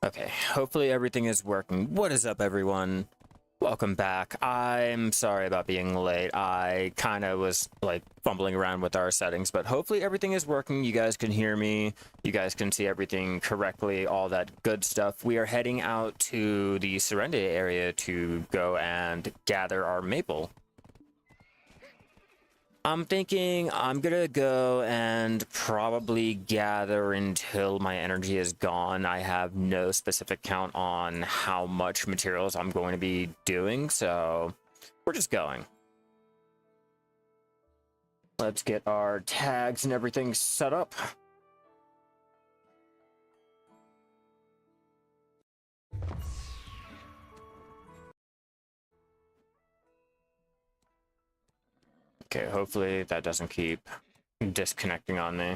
Okay, hopefully everything is working. What is up, everyone? Welcome back. I'm sorry about being late. I kind of was like fumbling around with our settings, but hopefully everything is working. You guys can hear me. You guys can see everything correctly, all that good stuff. We are heading out to the Serendia area to go and gather our maple. I'm thinking I'm gonna go and probably gather until my energy is gone. I have no specific count on how much materials I'm going to be doing, so we're just going. Let's get our tags and everything set up. Okay, hopefully that doesn't keep disconnecting on me.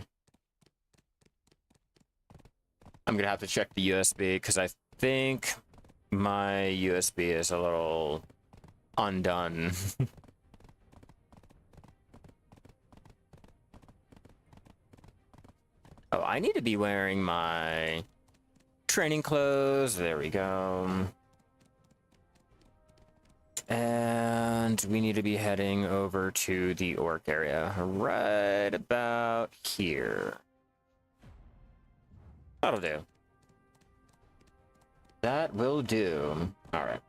I'm gonna have to check the USB because I think my USB is a little undone. Oh, I need to be wearing my training clothes. There we go. And we need to be heading over to the orc area right about here. That'll do. That will do. All right.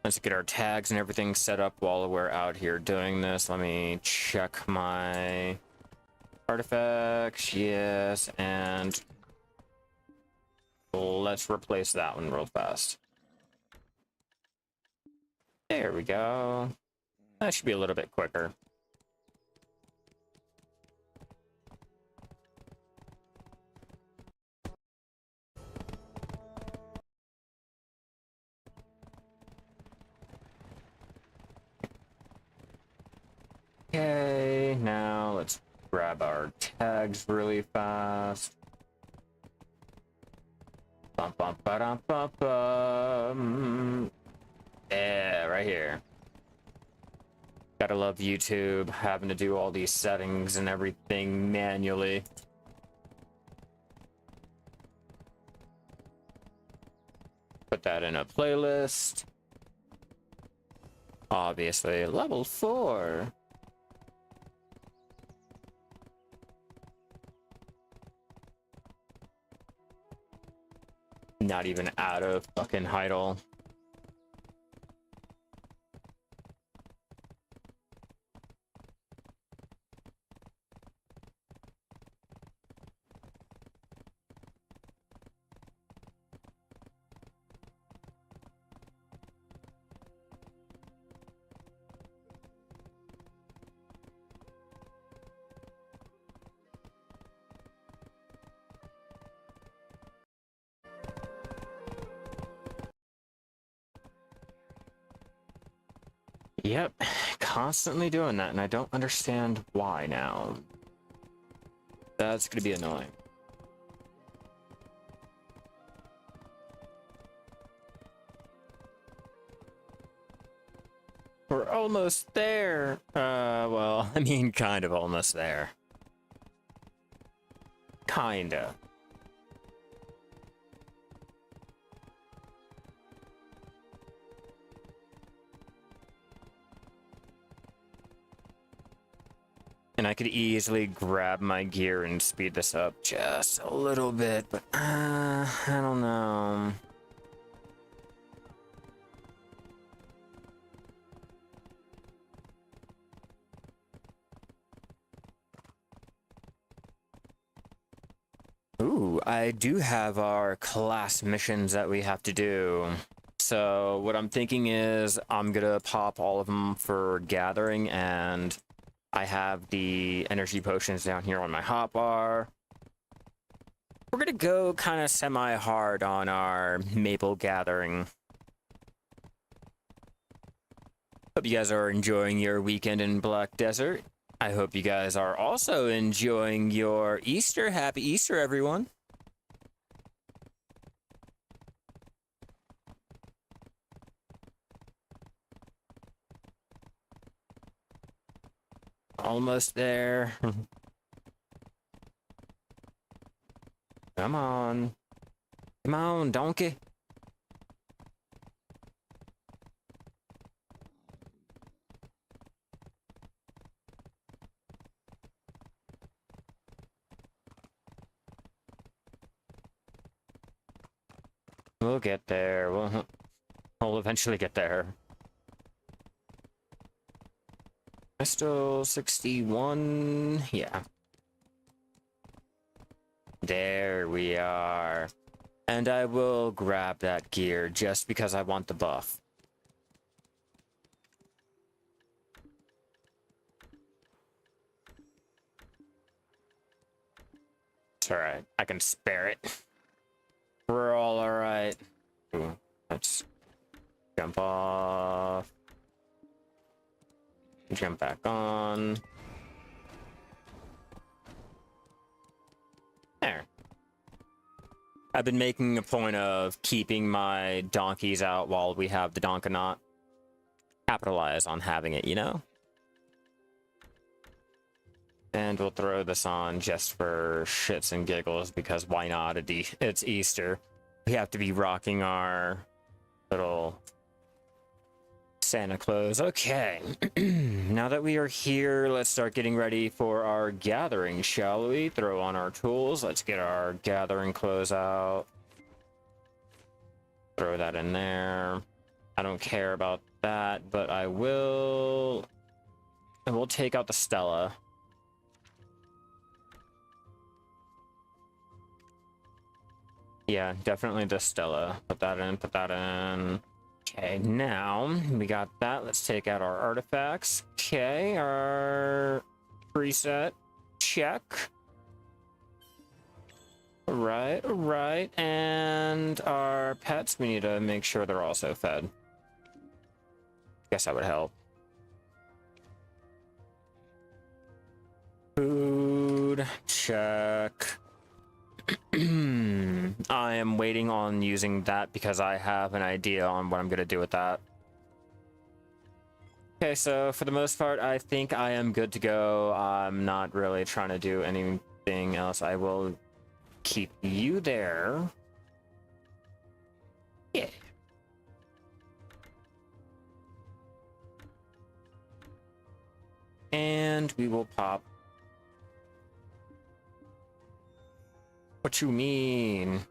Let's get our tags and everything set up while we're out here doing this. Let me check my artifacts. Yes, and let's replace that one real fast. There we go. That should be a little bit quicker. Okay, now let's grab our tags really fast. Bum, bum, ba-dum, bum, bum. Yeah, right here. Gotta love YouTube, having to do all these settings and everything manually. Put that in a playlist. Obviously, level 4. Not even out of fucking Heidel. Yep, constantly doing that, and I don't understand why now. That's gonna be annoying. We're almost there. Well, I mean, kind of almost there. Kinda. And I could easily grab my gear and speed this up just a little bit, but I don't know. Ooh, I do have our class missions that we have to do. So what I'm thinking is I'm gonna pop all of them for gathering, and I have the energy potions down here on my hotbar. We're gonna go kind of semi-hard on our maple gathering. Hope you guys are enjoying your weekend in Black Desert. I hope you guys are also enjoying your Easter. Happy Easter, everyone. Almost there. Come on. Come on, donkey. We'll get there. We'll eventually get there. Still 61. Yeah. There we are. And I will grab that gear just because I want the buff. It's alright. I can spare it. We're all alright. Let's jump off. Jump back on. There. I've been making a point of keeping my donkeys out while we have the Donkanot. Capitalize on having it, you know? And we'll throw this on just for shits and giggles, because why not? It's Easter. We have to be rocking our little Santa Claus. Okay. Now that we are here, let's start getting ready for our gathering, shall we? Throw on our tools. Let's get our gathering clothes out. Throw that in there. I don't care about that, but I will take out the Stella. Yeah, definitely the Stella. Put that in, put that in. Okay, now we got that. Let's take out our artifacts. Okay, our preset. Check. Right, right. And our pets, we need to make sure they're also fed. Guess that would help. Food, check. I am waiting on using that because I have an idea on what I'm going to do with that. Okay, so for the most part, I think I am good to go. I'm not really trying to do anything else. I will keep you there. Yeah. And we will pop. What you mean?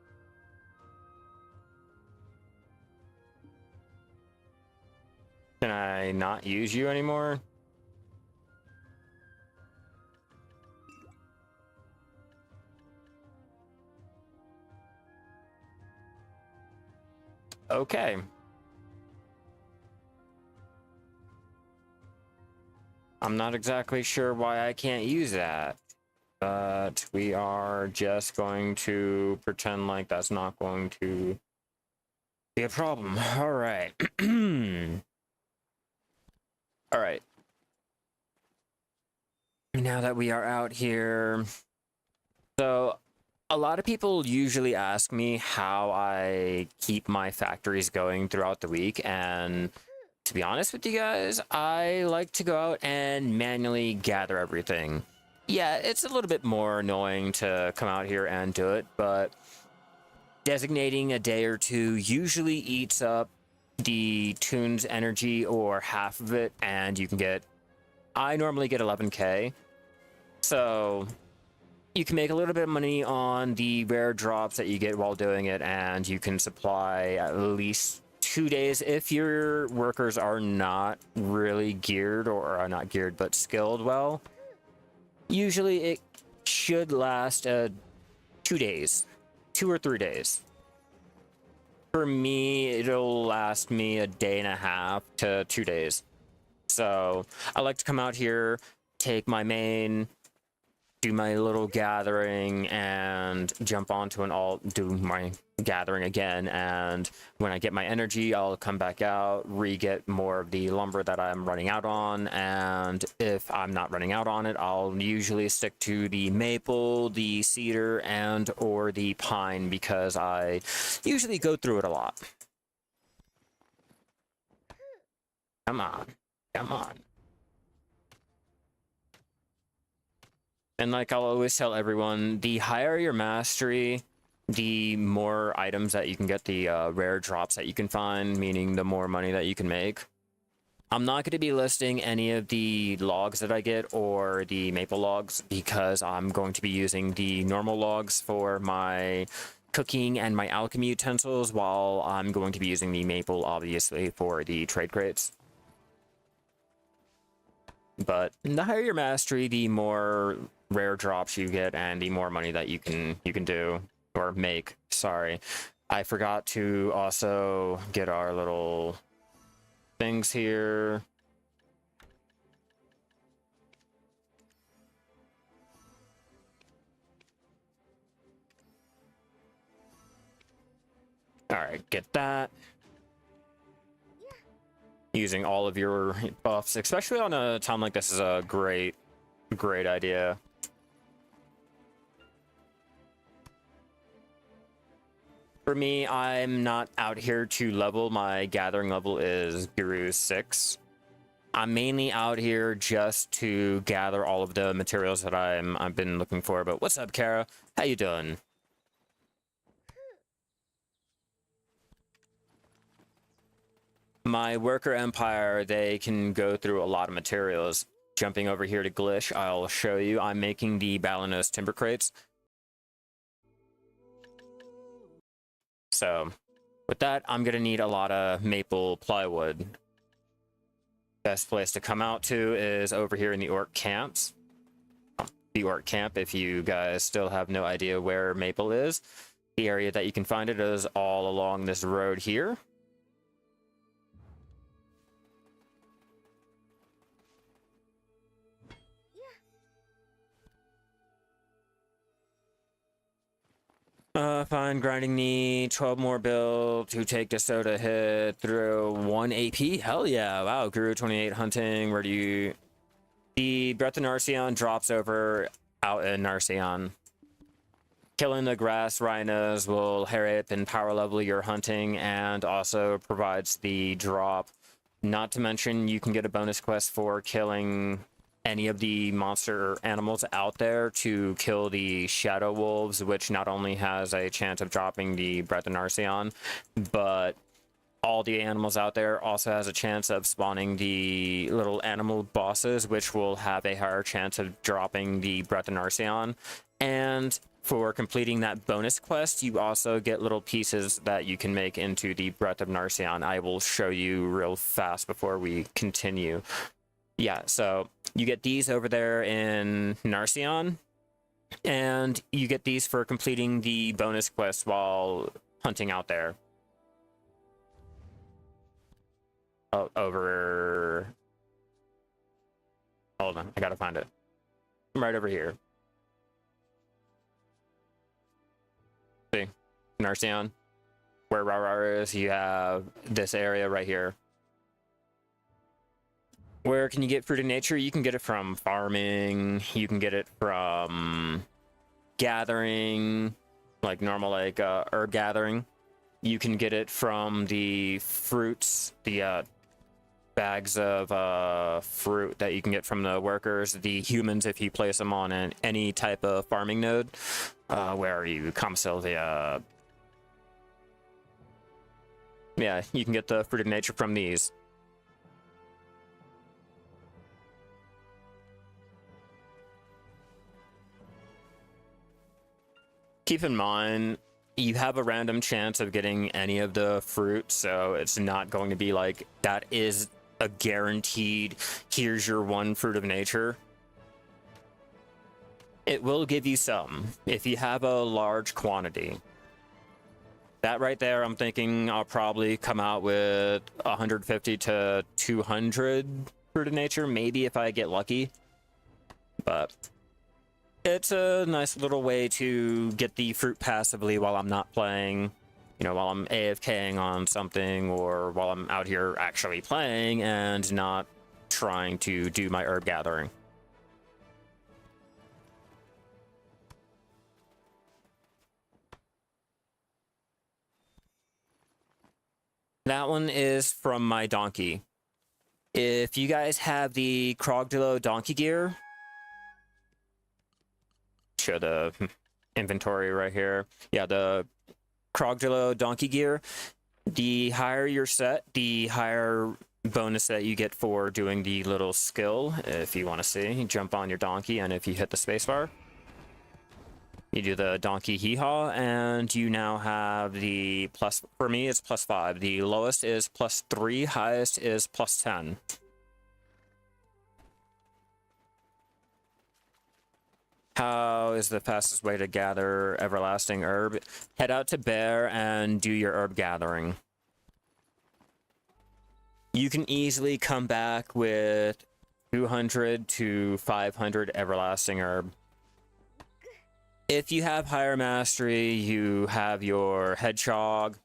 Can I not use you anymore? Okay. I'm not exactly sure why I can't use that. But we are just going to pretend like that's not going to be a problem. All right. All right. Now that we are out here, so a lot of people usually ask me how I keep my factories going throughout the week, and to be honest with you guys, I like to go out and manually gather everything. Yeah, it's a little bit more annoying to come out here and do it, but designating a day or two usually eats up the tune's energy or half of it, and you can get... I normally get 11k, so you can make a little bit of money on the rare drops that you get while doing it, and you can supply at least 2 days if your workers are not really geared, or are not geared but skilled well. Usually it should last 2 days, 2 or 3 days. For me, it'll last me a day and a half to 2 days. So I like to come out here, take my main, do my little gathering, and jump onto an alt, do my gathering again, and when I get my energy, I'll come back out, re-get more of the lumber that I'm running out on, and if I'm not running out on it, I'll usually stick to the maple, the cedar, and or the pine, because I usually go through it a lot. Come on. Come on. And like I'll always tell everyone, the higher your mastery, the more items that you can get, the rare drops that you can find, meaning the more money that you can make. I'm not going to be listing any of the logs that I get or the maple logs because I'm going to be using the normal logs for my cooking and my alchemy utensils, while I'm going to be using the maple, obviously, for the trade crates. But the higher your mastery, the more rare drops you get and the more money that you can do or make. Sorry, I forgot to also get our little things here. All right, get that. Using all of your buffs, especially on a time like this, is a great idea. For me, I'm not out here to level. My gathering level is Guru 6. I'm mainly out here just to gather all of the materials that I've been looking for. But what's up, Kara? How you doing? My worker empire, they can go through a lot of materials. Jumping over here to Glish, I'll show you. I'm making the Balanos timber crates. So with that, I'm gonna need a lot of maple plywood. Best place to come out to is over here in the orc camps. The orc camp, if you guys still have no idea where maple is, the area that you can find it is all along this road here. Fine, grinding the 12 more build to take the soda hit through 1 AP. Hell yeah, wow, Guru 28 hunting. Where do you... The Breath of Narcion drops over out in Narcion. Killing the grass rhinos will hurry up and power level your hunting and also provides the drop. Not to mention, you can get a bonus quest for killing any of the monster animals out there to kill the shadow wolves, which not only has a chance of dropping the Breath of Narcion, but all the animals out there also has a chance of spawning the little animal bosses, which will have a higher chance of dropping the Breath of Narcion. And for completing that bonus quest, you also get little pieces that you can make into the Breath of Narcion. I will show you real fast before we continue. Yeah, so you get these over there in Narcion, and you get these for completing the bonus quest while hunting out there. Oh, over... Hold on, I gotta find it. I'm right over here. See? Narcion. Where Rara is, you have this area right here. Where can you get fruit of nature? You can get it from farming. You can get it from gathering, like normal, like herb gathering. You can get it from the fruits, the bags of fruit that you can get from the workers, the humans, if you place them on any type of farming node. Where are you? Comsylvia. Yeah, you can get the fruit of nature from these. Keep in mind, you have a random chance of getting any of the fruit, so it's not going to be like that is a guaranteed, here's your one fruit of nature. It will give you some if you have a large quantity. That right there, I'm thinking I'll probably come out with 150 to 200 fruit of nature, maybe if I get lucky. But it's a nice little way to get the fruit passively while I'm not playing, you know, while I'm AFKing on something, or while I'm out here actually playing and not trying to do my herb gathering. That one is from my donkey. If you guys have the Krogdilo donkey gear, should have. inventory right here. Yeah, the Krogdalo donkey gear. The higher your set, the higher bonus that you get for doing the little skill. If you want to see, you jump on your donkey, and if you hit the spacebar, you do the donkey hee-haw, and you now have the plus, for me it's +5. The lowest is +3, highest is +10. How is the fastest way to gather everlasting herb? Head out to Bear and do your herb gathering. You can easily come back with 200 to 500 everlasting herb. If you have higher mastery, you have your hedgehog,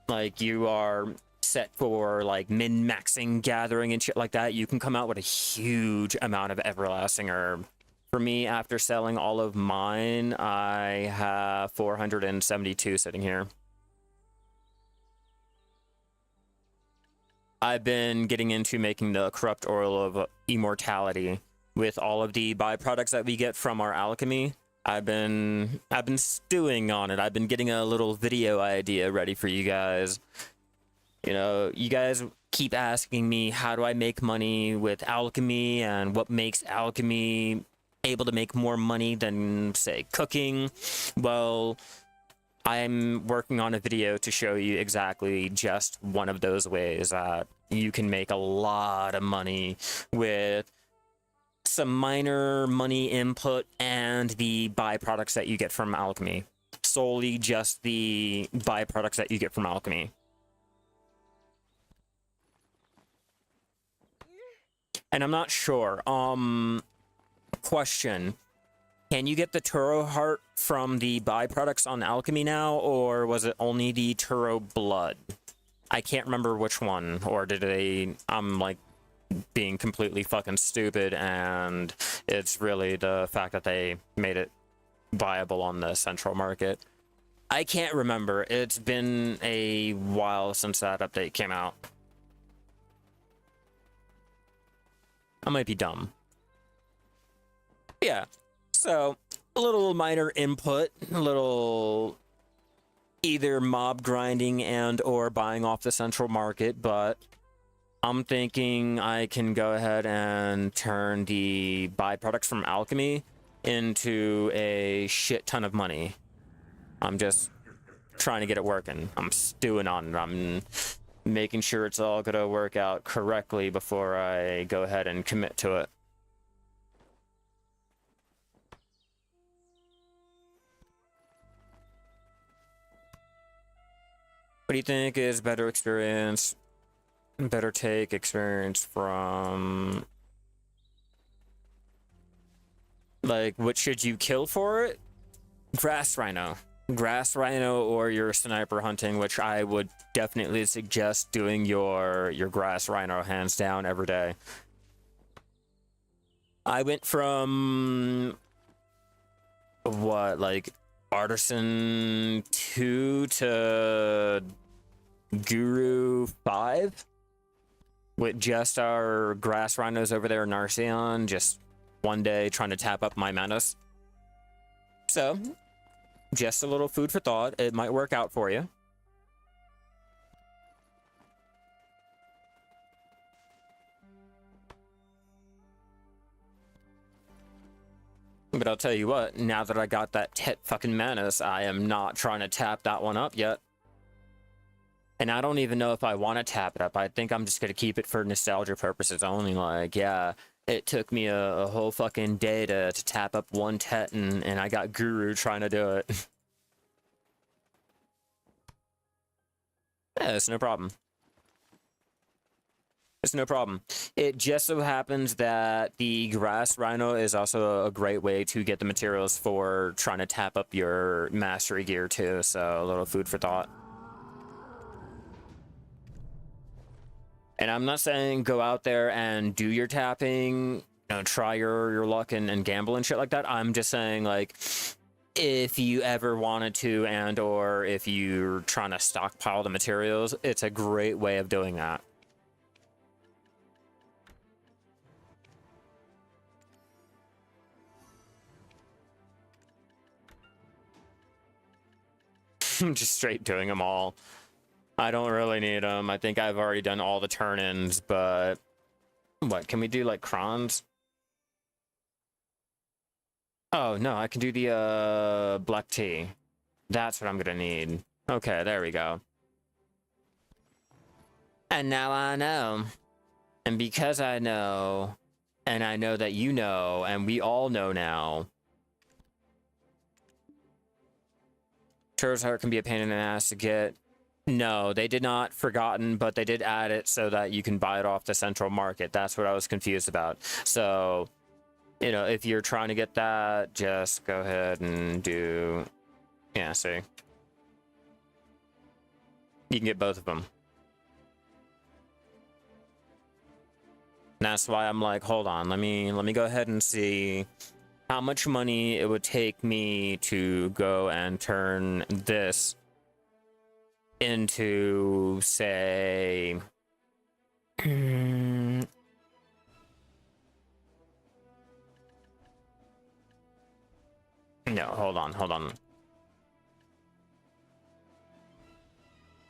like you are set for like min-maxing gathering and shit like that, you can come out with a huge amount of everlasting herb. For me, after selling all of mine, I have 472 sitting here. I've been getting into making the corrupt oil of immortality with all of the byproducts that we get from our alchemy. I've been stewing on it. I've been getting a little video idea ready for you guys. You know, you guys keep asking me, how do I make money with alchemy, and what makes alchemy able to make more money than, say, cooking? Well, I'm working on a video to show you exactly just one of those ways that you can make a lot of money with some minor money input and the byproducts that you get from alchemy. Solely just the byproducts that you get from alchemy. And I'm not sure. Question. Can you get the Turo heart from the byproducts on alchemy now, or was it only the Turo blood? I can't remember which one, or did they... I'm like being completely fucking stupid, and it's really the fact that they made it viable on the central market. I can't remember. It's been a while since that update came out. I might be dumb. Yeah, so a little minor input, a little either mob grinding and or buying off the central market, but I'm thinking I can go ahead and turn the byproducts from alchemy into a shit ton of money. I'm just trying to get it working. I'm stewing on it. I'm making sure it's all gonna work out correctly before I go ahead and commit to it. What do you think is better experience? Better take experience from... like, what should you kill for it? Grass rhino. Grass rhino or your sniper hunting, which I would definitely suggest doing your grass rhino hands down every day. I went from... what, like... Artisan 2 to Guru 5 with just our grass rhinos over there in Narcion, just one day trying to tap up my menace. So, just a little food for thought. It might work out for you. But I'll tell you what, now that I got that fucking menace, I am not trying to tap that one up yet. And I don't even know if I want to tap it up. I think I'm just going to keep it for nostalgia purposes only. Like, yeah, it took me a whole fucking day to tap up one tet, and I got Guru trying to do it. Yeah, it's no problem. It's no problem. It just so happens that the grass rhino is also a great way to get the materials for trying to tap up your mastery gear too, so a little food for thought. And I'm not saying go out there and do your tapping, you know, try your luck and gamble and shit like that. I'm just saying, like, if you ever wanted to, and or if you're trying to stockpile the materials, it's a great way of doing that. I'm just straight doing them all. I don't really need them. I think I've already done all the turn-ins, but... What, can we do, like, crons? Oh, no, I can do the, black tea. That's what I'm gonna need. Okay, there we go. And now I know. And because I know, and I know that you know, and we all know now, Turtle's Heart can be a pain in the ass to get. No, they did not forgotten, but they did add it so that you can buy it off the central market. That's what I was confused about. So, you know, if you're trying to get that, just go ahead and do... Yeah, see? You can get both of them. That's why I'm like, hold on, let me go ahead and see how much money it would take me to go and turn this into, say, no, hold on.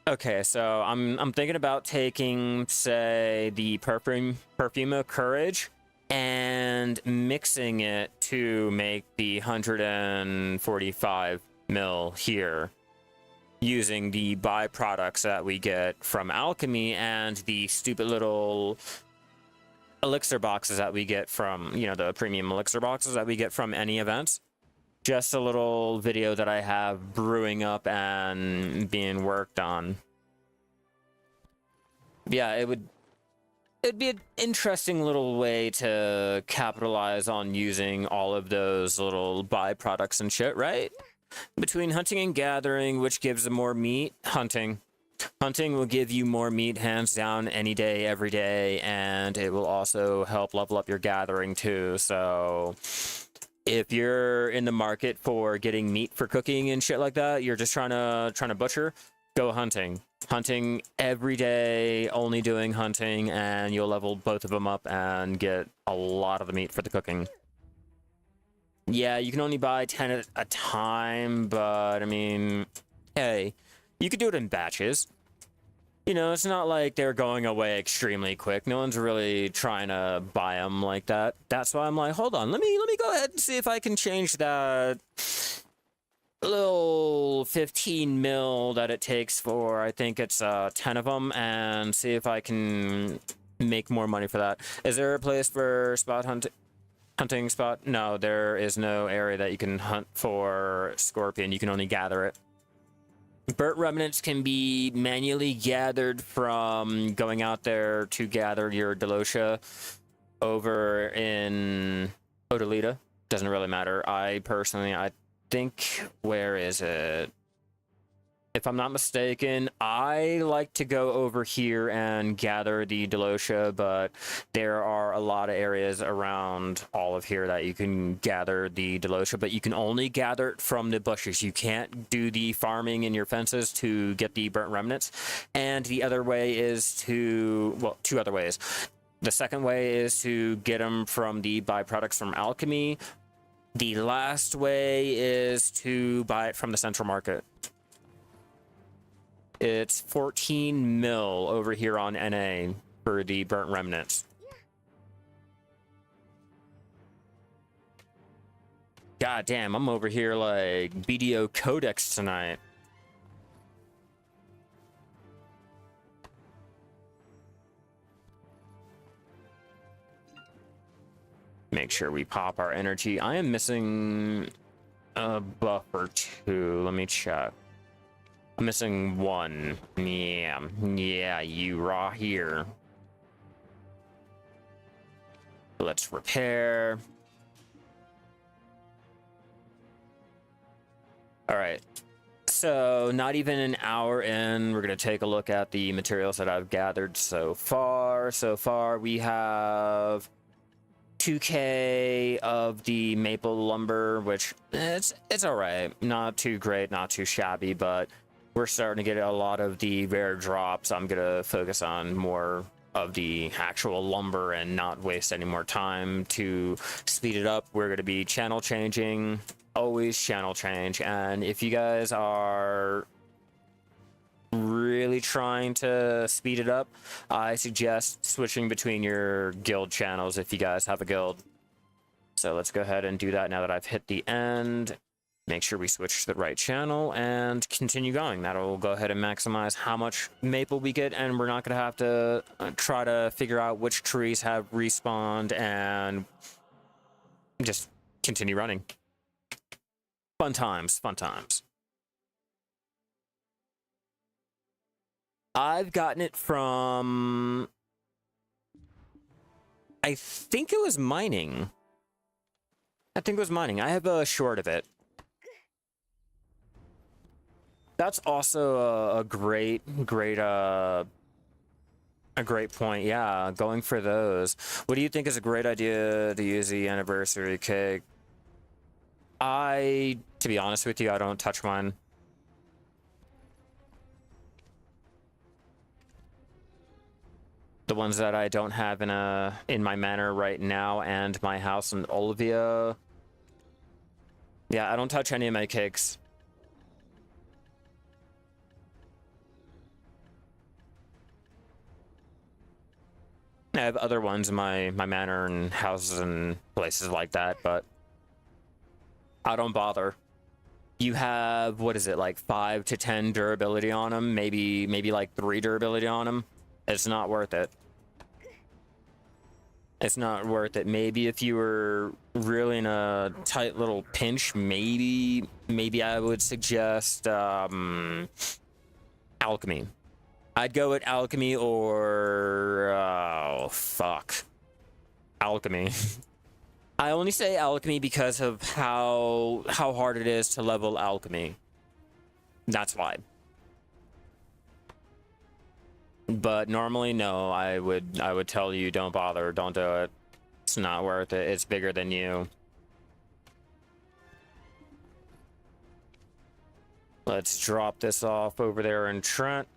Okay, so I'm thinking about taking, say, the perfume of courage and mixing it to make the 145 mil here, using the byproducts that we get from alchemy and the stupid little elixir boxes that we get from, you know, the premium elixir boxes that we get from any events. Just a little video that I have brewing up and being worked on. Yeah, it'd be an interesting little way to capitalize on using all of those little byproducts and shit, right? Between hunting and gathering, which gives them more meat, hunting will give you more meat hands down any day, every day, and it will also help level up your gathering too. So if you're in the market for getting meat for cooking and shit like that, you're just trying to butcher, go hunting every day, only doing hunting, and you'll level both of them up and get a lot of the meat for the cooking. Yeah, you can only buy 10 at a time, but I mean, hey, you could do it in batches. You know, it's not like they're going away extremely quick. No one's really trying to buy them like that. That's why I'm like, hold on, let me go ahead and see if I can change that little 15 mil that it takes for, I think it's 10 of them, and see if I can make more money for that. Is there a place for hunting spot? No, there is no area that you can hunt for scorpion. You can only gather it. Burnt remnants can be manually gathered from going out there to gather your Delosha over in Odalita. Doesn't really matter. I think, where is it? If I'm not mistaken, I like to go over here and gather the Delosha, but there are a lot of areas around all of here that you can gather the Delosha, but you can only gather it from the bushes. You can't do the farming in your fences to get the burnt remnants. And the other way is to, well, two other ways. The second way is to get them from the byproducts from alchemy. The last way is to buy it from the central market. It's 14 mil over here on NA for the burnt remnants. God damn, I'm over here like BDO Codex tonight. Make sure we pop our energy. I am missing a buff or two. Let me check. I'm missing one. Yeah, you raw here. Let's repair. All right. So not even an hour in, we're going to take a look at the materials that I've gathered so far. So far, we have 2K of the maple lumber, which it's all right. Not too great, not too shabby, but we're starting to get a lot of the rare drops. I'm going to focus on more of the actual lumber and not waste any more time to speed it up. We're going to be channel changing, always channel change. And if you guys are really trying to speed it up, I suggest switching between your guild channels if you guys have a guild. So let's go ahead and do that now that I've hit the end. Make sure we switch to the right channel and continue going. That'll go ahead and maximize how much maple we get, and we're not going to have to try to figure out which trees have respawned and just continue running. Fun times, fun times. I've gotten it from... I think it was mining. I have a short of it. That's also a great point. Yeah, going for those. What do you think is a great idea to use the anniversary cake? To be honest with you, I don't touch mine. The ones that I don't have in my manor right now and my house in Olivia. Yeah, I don't touch any of my cakes. I have other ones in my manor and houses and places like that, but I don't bother. You have, what is it, like 5 to 10 durability on them, maybe like 3 durability on them. It's not worth it. It's not worth it. Maybe if you were really in a tight little pinch, maybe I would suggest alchemy. I'd go with alchemy or oh fuck, alchemy. I only say alchemy because of how hard it is to level alchemy. That's why. But normally, no, I would tell you don't bother, don't do it. It's not worth it. It's bigger than you. Let's drop this off over there in Trent.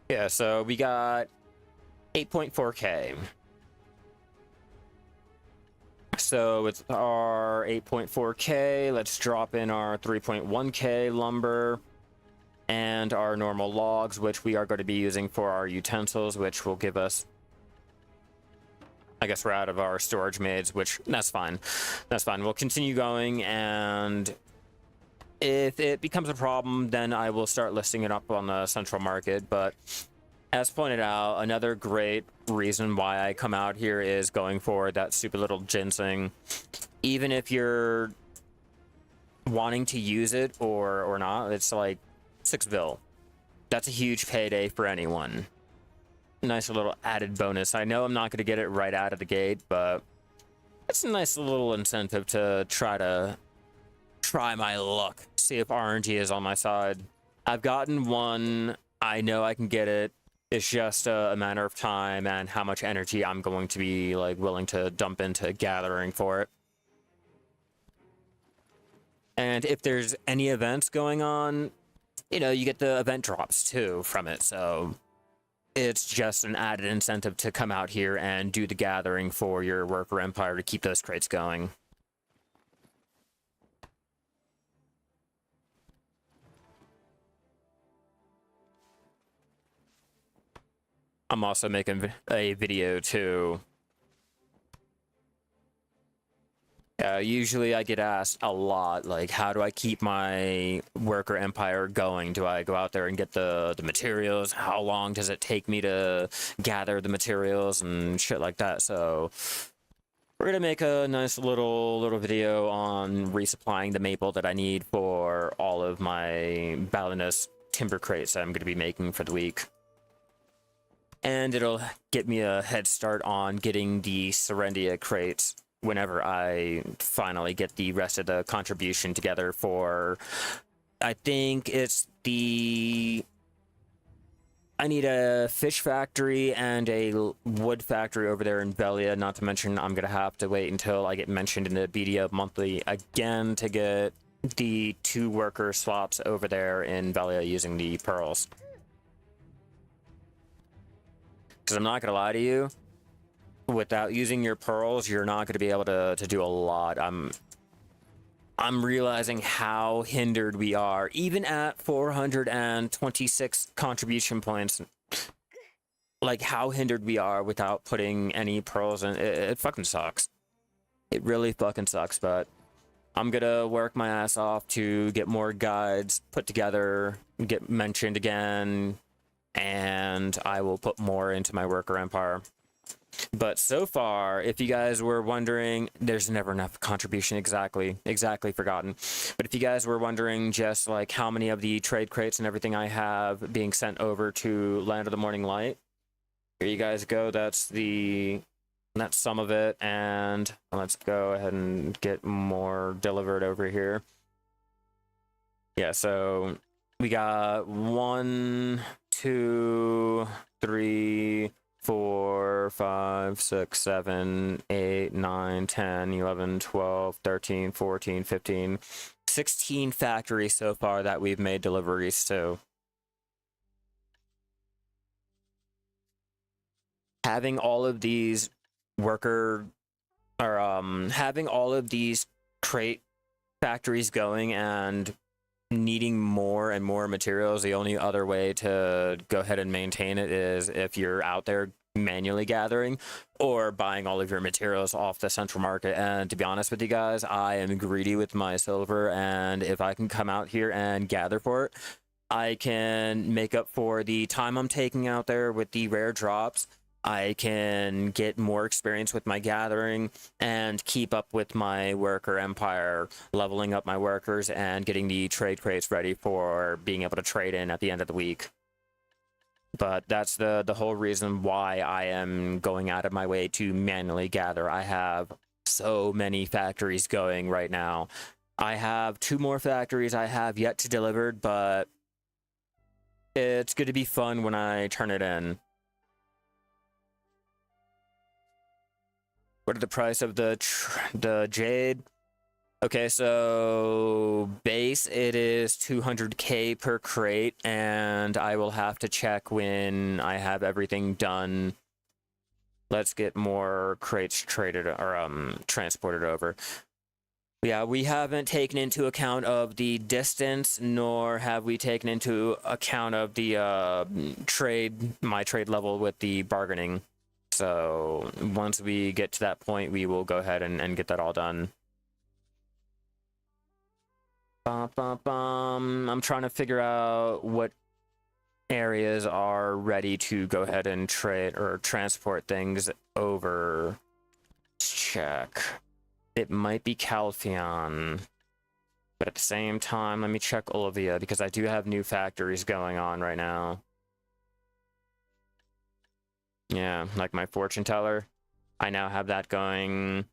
Yeah, so we got 8.4K. So with our 8.4K, let's drop in our 3.1K lumber and our normal logs, which we are going to be using for our utensils, which will give us, I guess we're out of our storage maids, which that's fine. That's fine. We'll continue going, and if it becomes a problem, then I will start listing it up on the central market. But as pointed out, another great reason why I come out here is going for that stupid little ginseng. Even if you're wanting to use it or not, it's like 6 vil. That's a huge payday for anyone. Nice little added bonus. I know I'm not going to get it right out of the gate, but it's a nice little incentive to try my luck. See if RNG is on my side. I've gotten one. I know I can get it. It's just a matter of time and how much energy I'm going to be like willing to dump into gathering for it. And if there's any events going on, you know, you get the event drops too from it. So it's just an added incentive to come out here and do the gathering for your worker empire to keep those crates going. I'm also making a video too. Usually I get asked a lot, like, how do I keep my worker empire going? Do I go out there and get the materials? How long does it take me to gather the materials and shit like that? So we're gonna make a nice little video on resupplying the maple that I need for all of my Balinus timber crates that I'm gonna be making for the week. And it'll get me a head start on getting the Serendia crates whenever I finally get the rest of the contribution together for, I think it's I need a fish factory and a wood factory over there in Velia, not to mention I'm going to have to wait until I get mentioned in the BDO monthly again to get the 2 worker swaps over there in Velia using the pearls. Because I'm not going to lie to you, without using your pearls, you're not going to be able to do a lot. I'm realizing how hindered we are, even at 426 contribution points. Like, how hindered we are without putting any pearls in. It fucking sucks. It really fucking sucks, but I'm gonna work my ass off to get more guides put together, get mentioned again, and I will put more into my worker empire. But so far, if you guys were wondering, there's never enough contribution, exactly forgotten. But if you guys were wondering just like how many of the trade crates and everything I have being sent over to Land of the Morning Light, here you guys go. That's some of it, and let's go ahead and get more delivered over here. Yeah, so we got 1, 2, 3, 4, 5, 6, 7, 8, 9, 10, 11, 12, 13, 14, 15, 16 factories so far that we've made deliveries to. Having all of these having all of these crate factories going and needing more and more materials, the only other way to go ahead and maintain it is if you're out there manually gathering or buying all of your materials off the central market. And to be honest with you guys, I am greedy with my silver, and if I can come out here and gather for it, I can make up for the time I'm taking out there with the rare drops. I can get more experience with my gathering and keep up with my worker empire, leveling up my workers and getting the trade crates ready for being able to trade in at the end of the week. But that's the whole reason why I am going out of my way to manually gather. I have so many factories going right now. I have 2 more factories I have yet to deliver, but it's going to be fun when I turn it in. What are the price of the jade? Okay, so base it is 200k per crate, and I will have to check when I have everything done. Let's get more crates traded or transported over. Yeah, we haven't taken into account of the distance, nor have we taken into account of the my trade level with the bargaining. So once we get to that point, we will go ahead and get that all done. I'm trying to figure out what areas are ready to go ahead and trade or transport things over. Let's check. It might be Calpheon. But at the same time, let me check Olivia, because I do have new factories going on right now. Yeah, like my fortune teller. I now have that going.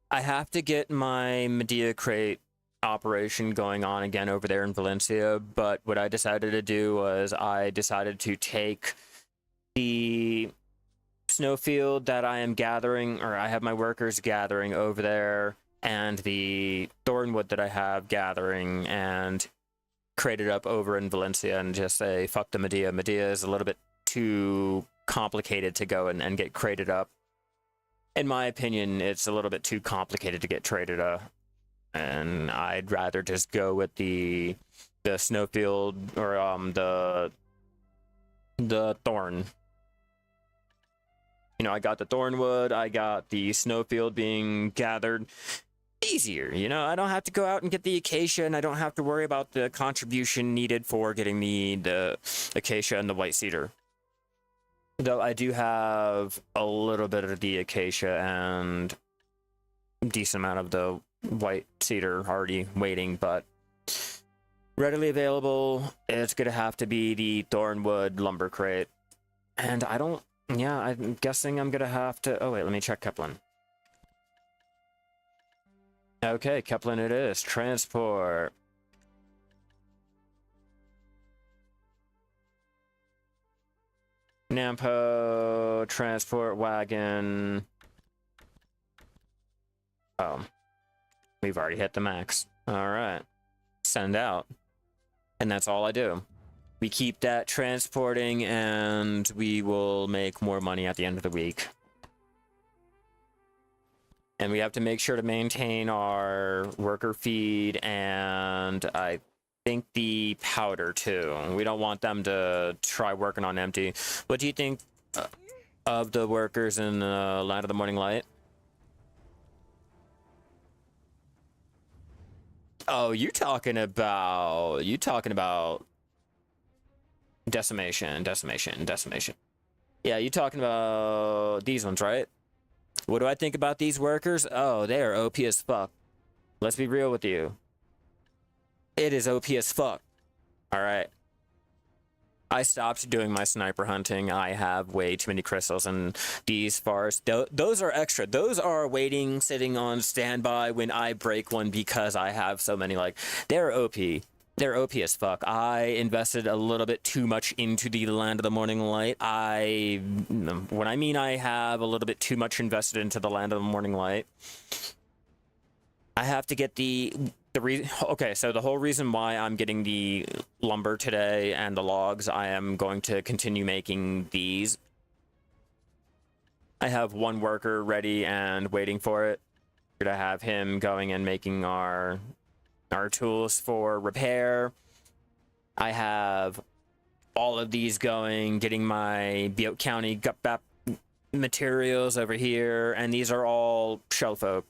I have to get my Medea crate operation going on again over there in Valencia, but what I decided to do was I decided to take the snowfield that I am gathering, or I have my workers gathering over there, and the thornwood that I have gathering, and crate it up over in Valencia and just say, fuck the Medea. Medea is a little bit too complicated to go and get crated up. In my opinion, it's a little bit too complicated to get traded up, and I'd rather just go with the snowfield or the thorn. You know, I got the thornwood, I got the snowfield being gathered. Easier, you know, I don't have to go out and get the acacia, and I don't have to worry about the contribution needed for getting the acacia and the white cedar. Though I do have a little bit of the acacia and a decent amount of the white cedar already waiting, but readily available, it's gonna have to be the thornwood lumber crate. And I don't, yeah, I'm guessing I'm gonna have to, oh wait, let me check Keplin. Okay, Keplin it is. Transport. Nampo, transport wagon. Oh, we've already hit the max. All right, send out. And that's all I do. We keep that transporting, and we will make more money at the end of the week. And we have to make sure to maintain our worker feed and I think the powder too. We don't want them to try working on empty. What do you think of the workers in Land of the Morning Light? Oh, you're talking about decimation. Yeah, you talking about these ones, right? What do I think about these workers? Oh, they are OP as fuck. Let's be real with you. It is OP as fuck. All right. I stopped doing my sniper hunting. I have way too many crystals, and these fars, those are extra. Those are waiting, sitting on standby when I break one because I have so many. Like, they're OP. They're OP as fuck. I invested a little bit too much into the Land of the Morning Light. When I mean I have a little bit too much invested into the Land of the Morning Light, I have to get the reason. Okay, so the whole reason why I'm getting the lumber today and the logs, I am going to continue making these. I have one worker ready and waiting for it. We're gonna have him going and making our tools for repair. I have all of these going, getting my Butte County gut materials over here, and these are all shell folk.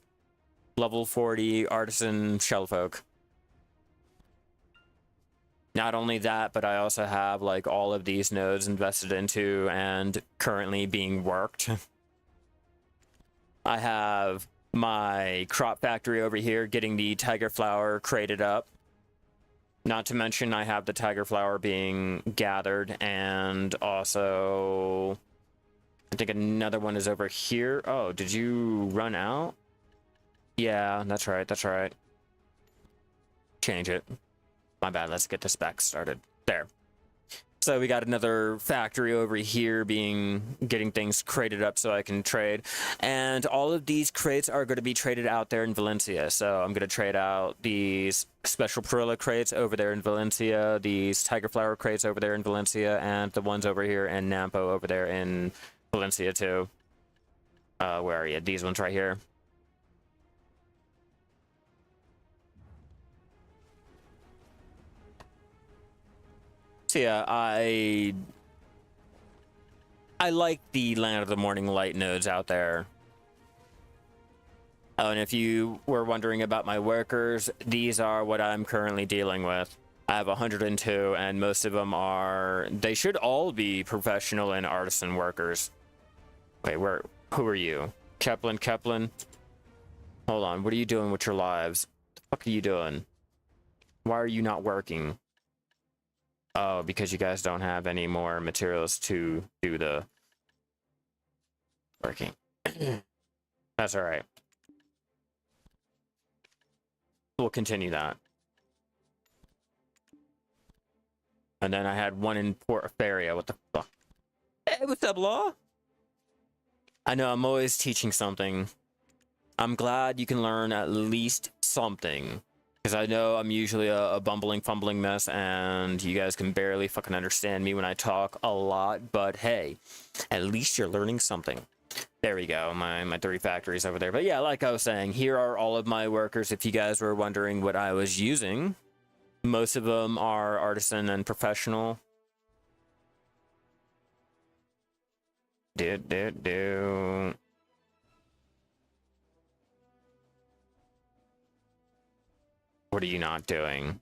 Level 40 artisan shell folk. Not only that, but I also have like all of these nodes invested into and currently being worked. I have my crop factory over here getting the tiger flower crated up. Not to mention I have the tiger flower being gathered, and also I think another one is over here. Oh, did you run out? Yeah, that's right, that's right. Change it. My bad, let's get this back started. There. So we got another factory over here getting things crated up so I can trade. And all of these crates are going to be traded out there in Valencia. So I'm going to trade out these special Perilla crates over there in Valencia, these Tiger Flower crates over there in Valencia, and the ones over here in Nampo over there in Valencia too. Where are you? These ones right here. So yeah, I like the Land of the Morning Light nodes out there. Oh, and if you were wondering about my workers, these are what I'm currently dealing with. I have 102, and most of them they should all be professional and artisan workers. Wait, who are you? Kepler? Hold on, what are you doing with your lives? What the fuck are you doing? Why are you not working? Oh, because you guys don't have any more materials to do the working. That's all right. We'll continue that. And then I had one in Port Feria. What the fuck? Hey, what's up, Law? I know, I'm always teaching something. I'm glad you can learn at least something. Because I know I'm usually a bumbling, fumbling mess, and you guys can barely fucking understand me when I talk a lot, but hey, at least you're learning something. There we go, my 3 factories over there. But yeah, like I was saying, here are all of my workers. If you guys were wondering what I was using, most of them are artisan and professional. What are you not doing?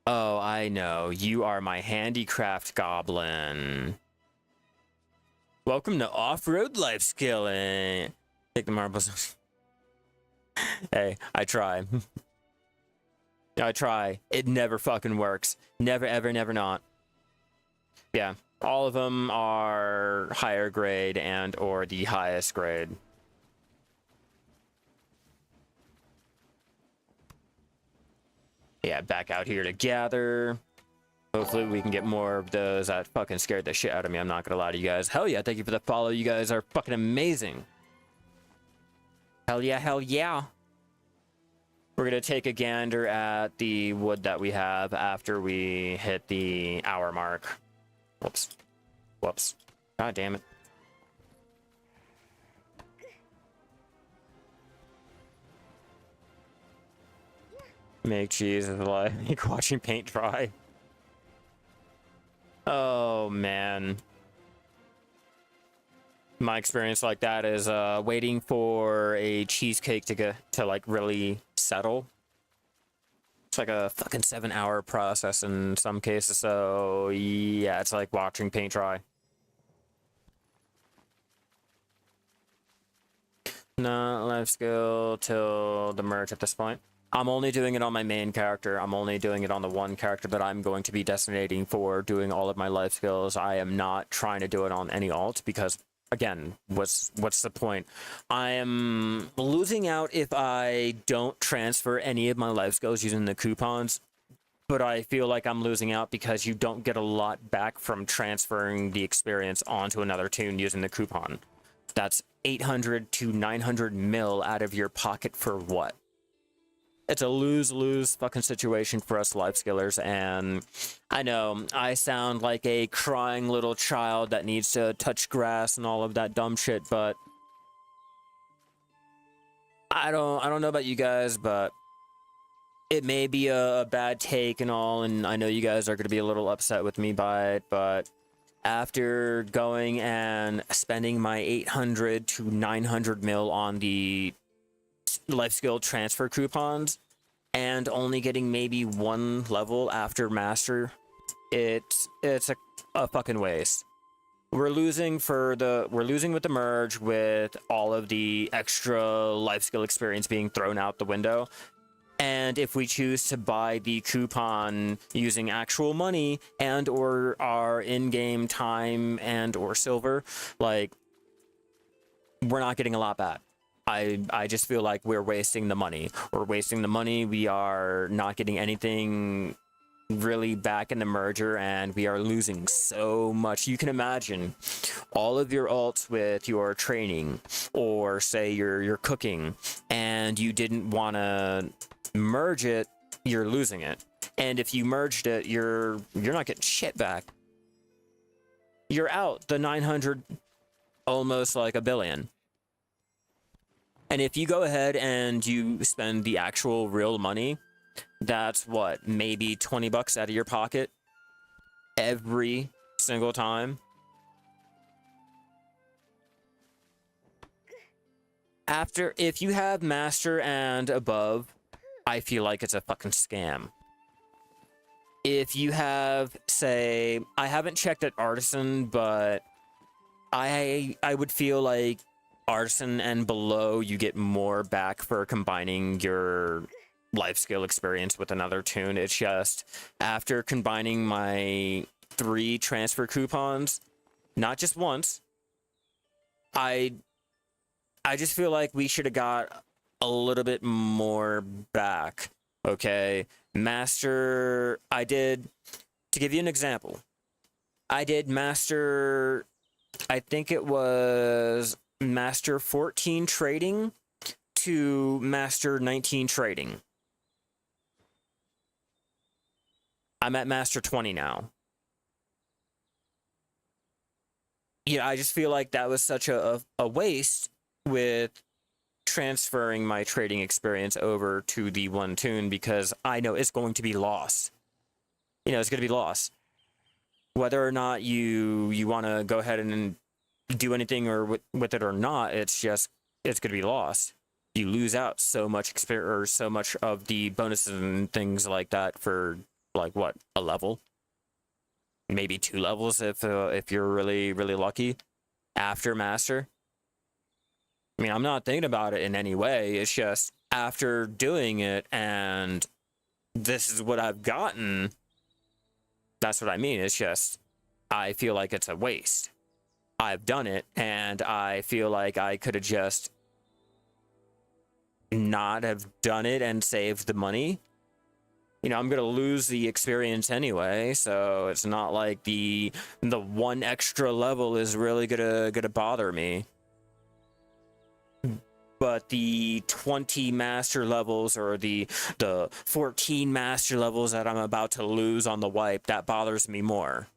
Oh, I know. You are my handicraft goblin. Welcome to off-road life skilling. Take the marbles. Hey, I try. I try. It never fucking works. Never, ever, never not. Yeah, all of them are higher grade and or the highest grade. Yeah, back out here to gather. Hopefully we can get more of those. That fucking scared the shit out of me. I'm not gonna lie to you guys. Hell yeah, thank you for the follow. You guys are fucking amazing. Hell yeah, hell yeah. We're gonna take a gander at the wood that we have after we hit the hour mark. Whoops. Whoops. God damn it. Make cheese is like watching paint dry. Oh man. My experience like that is waiting for a cheesecake to like really settle. It's like a fucking 7-hour process in some cases, so yeah, it's like watching paint dry. Not life skill till the merge at this point. I'm only doing it on my main character. I'm only doing it on the one character that I'm going to be designating for doing all of my life skills. I am not trying to do it on any alt because, again, what's the point? I am losing out if I don't transfer any of my life skills using the coupons, but I feel like I'm losing out because you don't get a lot back from transferring the experience onto another tune using the coupon. That's 800 to 900 mil out of your pocket for what? It's a lose-lose fucking situation for us life skillers, and I know I sound like a crying little child that needs to touch grass and all of that dumb shit, but I don't know about you guys, but it may be a bad take and all, and I know you guys are going to be a little upset with me by it, but after going and spending my 800 to 900 mil on the life skill transfer coupons and only getting maybe one level after master, it's a fucking waste. We're losing with the merge with all of the extra life skill experience being thrown out the window. And if we choose to buy the coupon using actual money and or our in-game time and or silver, like, we're not getting a lot back. I just feel like we're wasting the money. We're wasting the money. We are not getting anything really back in the merger, and we are losing so much. You can imagine all of your alts with your training, or say you're cooking, and you didn't want to merge it, you're losing it. And if you merged it, you're not getting shit back. You're out the 900, almost like a billion. And if you go ahead and you spend the actual real money, that's what, maybe 20 bucks out of your pocket every single time. If you have master and above, I feel like it's a fucking scam. If you have, say, I haven't checked at artisan, but I would feel like artisan and below, you get more back for combining your life skill experience with another tune. It's just, after combining my 3 transfer coupons, not just once, I just feel like we should have got a little bit more back. Okay, master, to give you an example, I did master, I think it was master 14 trading to master 19 trading. I'm at master 20 now. Yeah, I just feel like that was such a waste with transferring my trading experience over to the one tune, because I know it's going to be lost. You know, it's going to be lost. Whether or not you want to go ahead and do anything or with it or not, it's going to be lost. You lose out so much experience, or so much of the bonuses and things like that for, like, what, a level? Maybe 2 levels if you're really, really lucky after master. I mean, I'm not thinking about it in any way. It's just, after doing it and this is what I've gotten, that's what I mean. It's just, I feel like it's a waste. I've done it, and I feel like I could have just not have done it and saved the money. You know, I'm gonna lose the experience anyway, so it's not like the 1 extra level is really gonna bother me. But the 20 master levels, or the 14 master levels that I'm about to lose on the wipe, that bothers me more.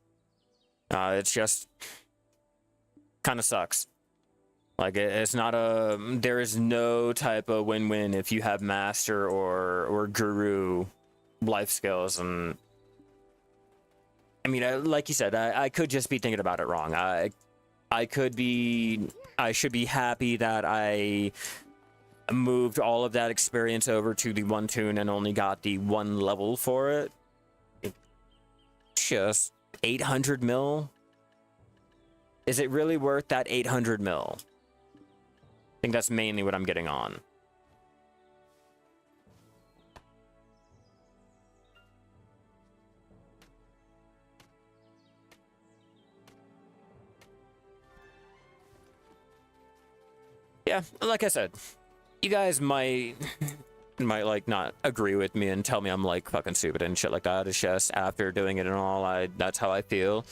It's just kind of sucks. Like it's not a, there is no type of win-win if you have master or guru life skills. And I mean, like you said, I could just be thinking about it wrong. I could be, I should be happy that I moved all of that experience over to the one toon and only got the one level for it. Just 800 mil? Is it really worth that 800 mil? I think that's mainly what I'm getting on. Yeah, like I said, you guys might like not agree with me and tell me I'm like fucking stupid and shit like that. It's just after doing it and all, that's how I feel.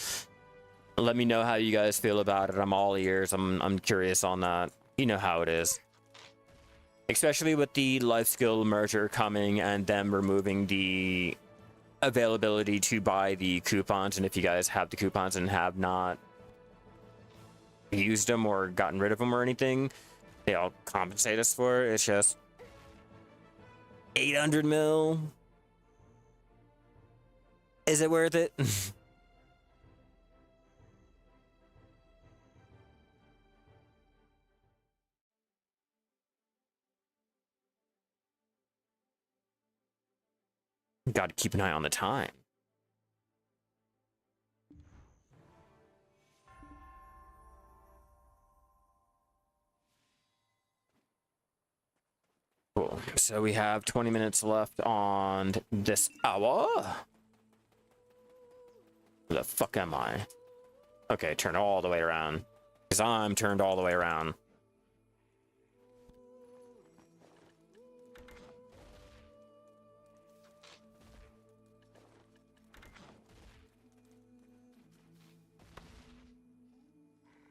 Let me know how you guys feel about it. I'm all ears. I'm curious on that. You know how it is. Especially with the life skill merger coming and them removing the availability to buy the coupons. And if you guys have the coupons and have not used them or gotten rid of them or anything, they'll compensate us for it. It's just 800 mil. Is it worth it? Got to keep an eye on the time. Cool. So we have 20 minutes left on this hour. Where the fuck am I? Okay, turn all the way around. Because I'm turned all the way around.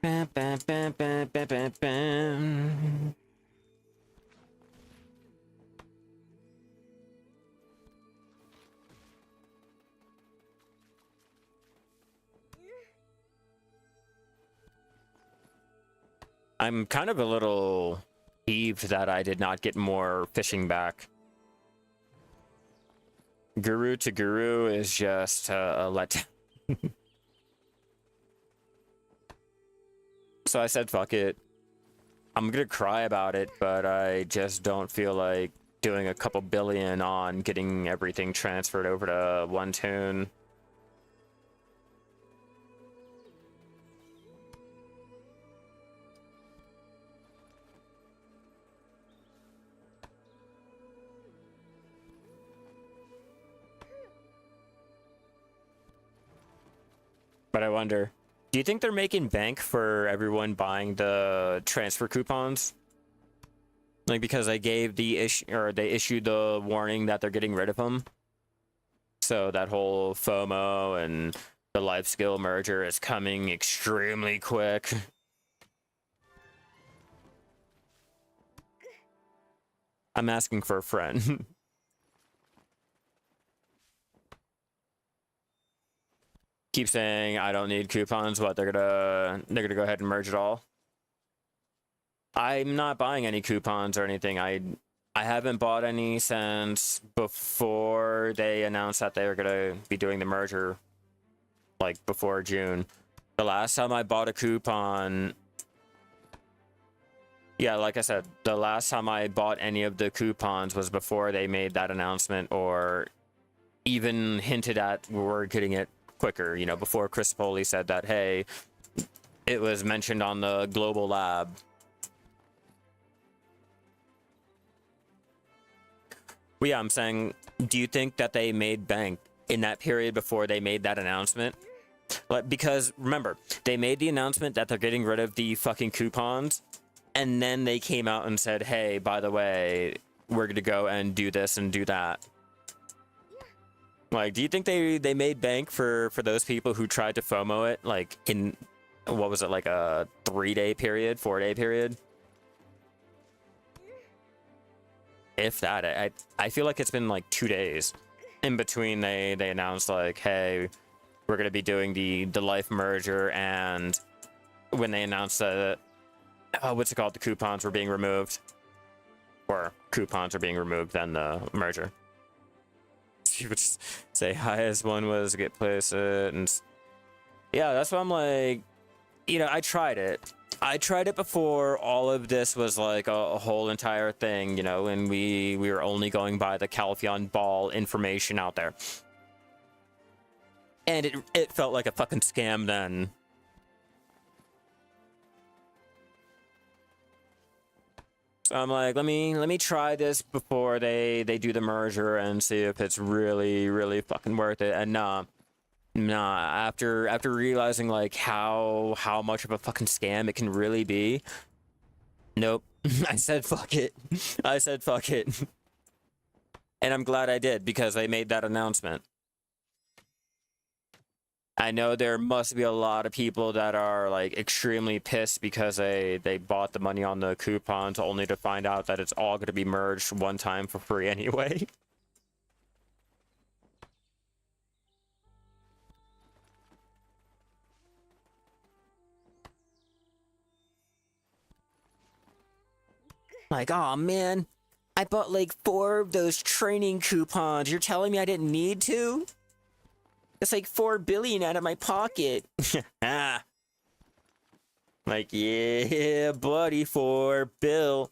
Bam, bam, bam, bam, bam, bam, bam. I'm kind of a little peeved that I did not get more fishing back. Guru to Guru is just a letdown. So I said, fuck it. I'm gonna cry about it, but I just don't feel like doing a couple billion on getting everything transferred over to one toon. But I wonder, do you think they're making bank for everyone buying the transfer coupons? Like, because they gave the issue, or they issued the warning that they're getting rid of them. So that whole FOMO and the life skill merger is coming extremely quick. I'm asking for a friend. Keep saying I don't need coupons, but they're gonna go ahead and merge it all. I'm not buying any coupons or anything. I haven't bought any since before they announced that they were gonna be doing the merger, like before June. The last time I bought a coupon, yeah, like I said, the last time I bought any of the coupons was before they made that announcement or even hinted at we're getting it quicker, you know, before Chris Foley said that, hey, it was mentioned on the global lab. Well, yeah, I'm saying, do you think that they made bank in that period before they made that announcement? Like, because remember, they made the announcement that they're getting rid of the fucking coupons, and then they came out and said, hey, by the way, we're gonna go and do this and do that. Like, do you think they made bank for those people who tried to FOMO it, like, in, what was it, like a 3-day period, 4-day period? If that, I feel like it's been like 2 days. In between, they announced, like, hey, we're going to be doing the life merger, and when they announced that what's it called? The coupons were being removed. Or coupons are being removed, then the merger. You would just say highest one was get place it, and yeah, that's why I'm like, you know, I tried it. I tried it before all of this was like a whole entire thing, you know, and we were only going by the Calpheon Ball information out there. And it felt like a fucking scam then. So I'm like, let me try this before they do the merger and see if it's really fucking worth it. And nah, after realizing like how much of a fucking scam it can really be, nope. I said fuck it. I said fuck it. And I'm glad I did, because they made that announcement. I know there must be a lot of people that are like extremely pissed because they bought the money on the coupons only to find out that it's all going to be merged one time for free anyway. Like, oh man, I bought like 4 of those training coupons. You're telling me I didn't need to? It's like 4 billion out of my pocket. Ah. Like, yeah, buddy, 4 bill.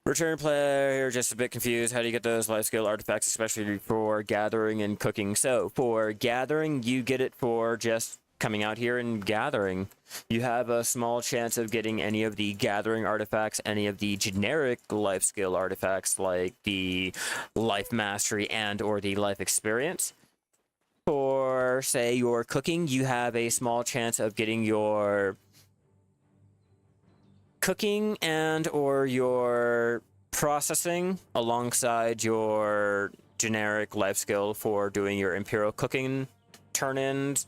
Return player, just a bit confused. How do you get those life skill artifacts, especially for gathering and cooking? So, for gathering, you get it for just coming out here and gathering. You have a small chance of getting any of the gathering artifacts, any of the generic life skill artifacts, like the life mastery and or the life experience. For, say, your cooking, you have a small chance of getting your cooking and or your processing alongside your generic life skill for doing your imperial cooking turn-ins.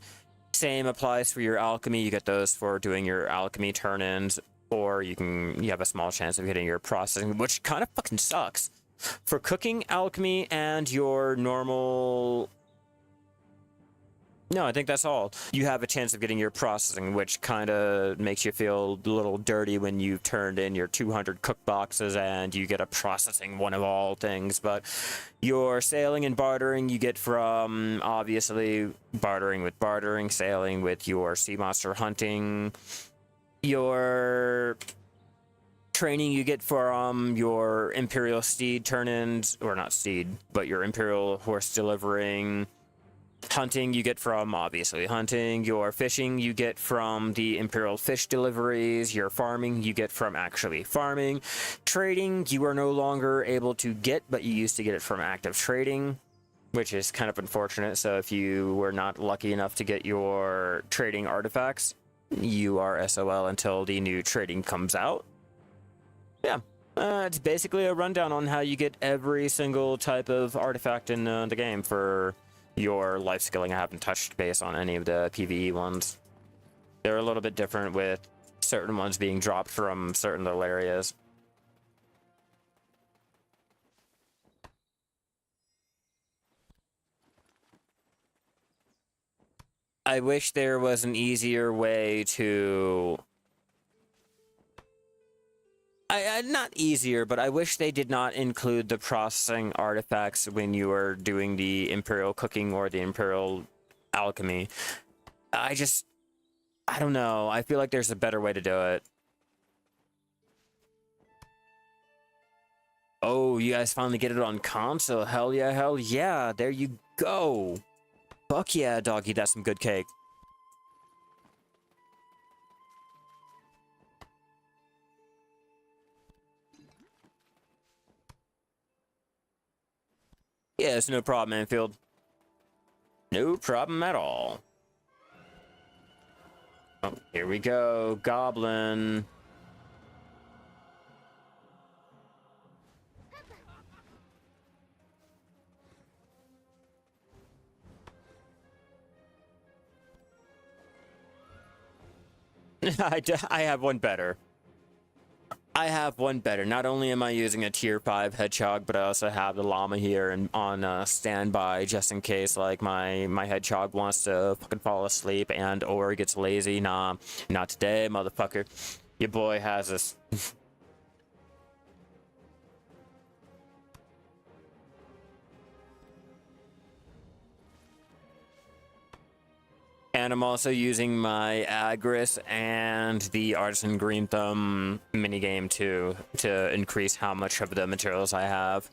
Same applies for your alchemy. You get those for doing your alchemy turn-ins, or you have a small chance of getting your processing, which kind of fucking sucks. For cooking, alchemy, and your normal... No, I think that's all. You have a chance of getting your processing, which kind of makes you feel a little dirty when you've turned in your 200 cook boxes and you get a processing one of all things. But your sailing and bartering you get from, obviously, bartering with bartering, sailing with your sea monster hunting. Your training you get from your Imperial Steed turn-ins, or not Steed, but your Imperial Horse delivering. Hunting you get from, obviously, hunting. Your fishing you get from the Imperial Fish deliveries. Your farming you get from actually farming. Trading you are no longer able to get, but you used to get it from active trading, which is kind of unfortunate. So if you were not lucky enough to get your trading artifacts, you are SOL until the new trading comes out. Yeah. It's basically a rundown on how you get every single type of artifact in the game for your life skilling. I haven't touched base on any of the PvE ones. They're a little bit different, with certain ones being dropped from certain little areas. I wish there was an easier way to... not easier, but I wish they did not include the processing artifacts when you are doing the Imperial cooking or the Imperial alchemy. I don't know. I feel like there's a better way to do it. Oh, you guys finally get it on console. Hell yeah. There you go. Fuck yeah, doggy. That's some good cake. Yes, no problem, Anfield. No problem at all. Oh, here we go. Goblin. I have one better. I have one better. Not only am I using a tier 5 hedgehog, but I also have the llama here and on standby just in case like my hedgehog wants to fucking fall asleep and or gets lazy. Nah, not today, motherfucker. Your boy has us. And I'm also using my Agris and the Artisan Green Thumb minigame too to increase how much of the materials I have.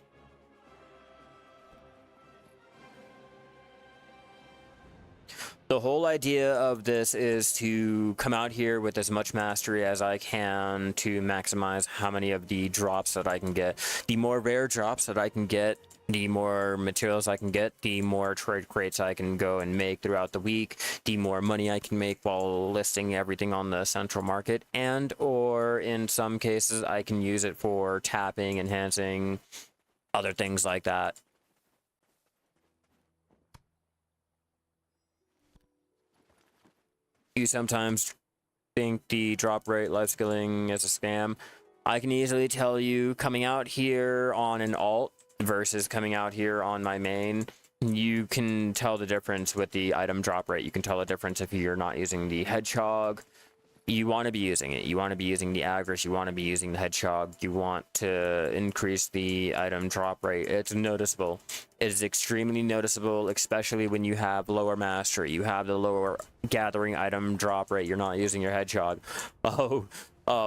The whole idea of this is to come out here with as much mastery as I can to maximize how many of the drops that I can get. The more rare drops that I can get, the more materials I can get, the more trade crates I can go and make throughout the week, the more money I can make while listing everything on the central market, and or in some cases I can use it for tapping, enhancing, other things like that. You sometimes think the drop rate life skilling is a scam. I can easily tell you, coming out here on an alt versus coming out here on my main, you can tell the difference with the item drop rate. You can tell the difference if you're not using the hedgehog. You want to be using it. You want to be using the Agris. You want to be using the hedgehog. You want to increase the item drop rate. It's noticeable. It is extremely noticeable, especially when you have lower mastery. You have the lower gathering item drop rate. You're not using your hedgehog. Oh,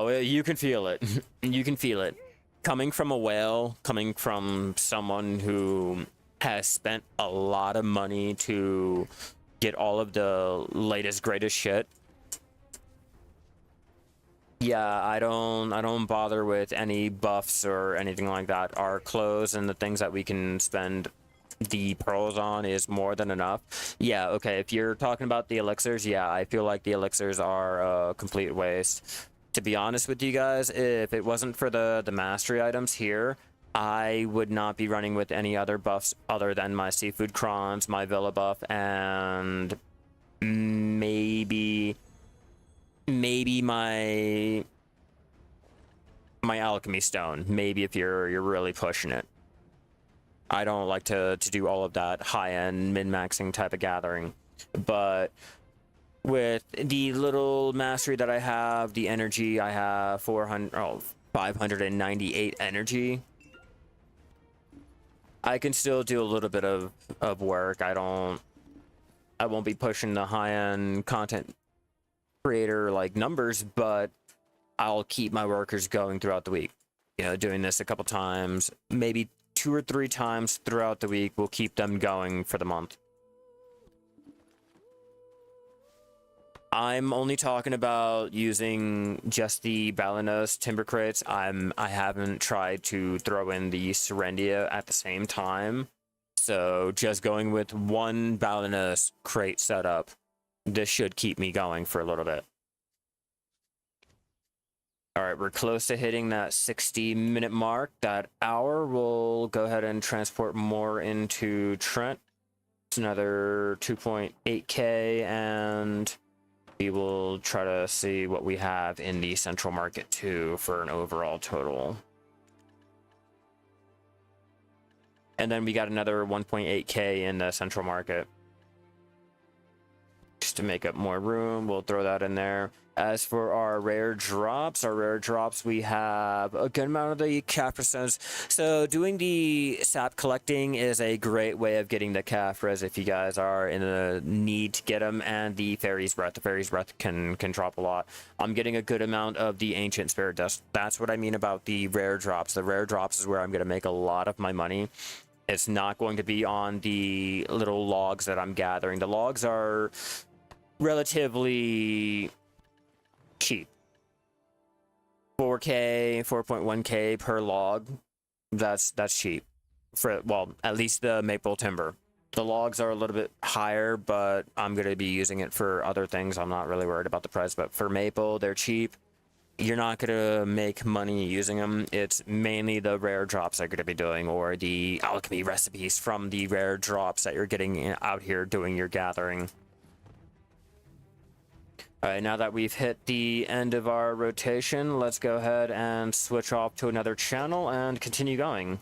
you can feel it. You can feel it. Coming from a whale, coming from someone who has spent a lot of money to get all of the latest, greatest shit. Yeah, I don't bother with any buffs or anything like that. Our clothes and the things that we can spend the pearls on is more than enough. Yeah, okay, if you're talking about the elixirs, yeah, I feel like the elixirs are a complete waste. To be honest with you guys, if it wasn't for the mastery items here, I would not be running with any other buffs other than my seafood crons, my villa buff, and maybe my alchemy stone. Maybe if you're really pushing it. I don't like to do all of that high-end min-maxing type of gathering, but with the little mastery that I have, the energy I have 598 energy. I can still do a little bit of work. I won't be pushing the high-end content creator like numbers, but I'll keep my workers going throughout the week. You know, doing this a couple times, maybe 2 or 3 times throughout the week will keep them going for the month. I'm only talking about using just the Balanos timber crates. I haven't tried to throw in the Serendia at the same time. So just going with one Balanos crate setup, this should keep me going for a little bit. All right, we're close to hitting that 60-minute mark. That hour, we'll go ahead and transport more into Trent. It's another 2.8k, and we will try to see what we have in the central market too for an overall total. And then we got another 1.8k in the central market. Just to make up more room, we'll throw that in there. As for our rare drops, we have a good amount of the calf stones. So doing the sap collecting is a great way of getting the calf res if you guys are in the need to get them, and the fairy's breath. The fairy's breath can drop a lot. I'm getting a good amount of the ancient spirit dust. That's what I mean about the rare drops. The rare drops is where I'm going to make a lot of my money. It's not going to be on the little logs that I'm gathering. The logs are relatively cheap. 4k, 4.1k per log. That's cheap for, well, at least the maple timber. The logs are a little bit higher, but I'm going to be using it for other things. I'm not really worried about the price, but for maple, they're cheap. You're not going to make money using them. It's mainly the rare drops I'm going to be doing, or the alchemy recipes from the rare drops that you're getting out here doing your gathering. All right, now that we've hit the end of our rotation, let's go ahead and switch off to another channel and continue going.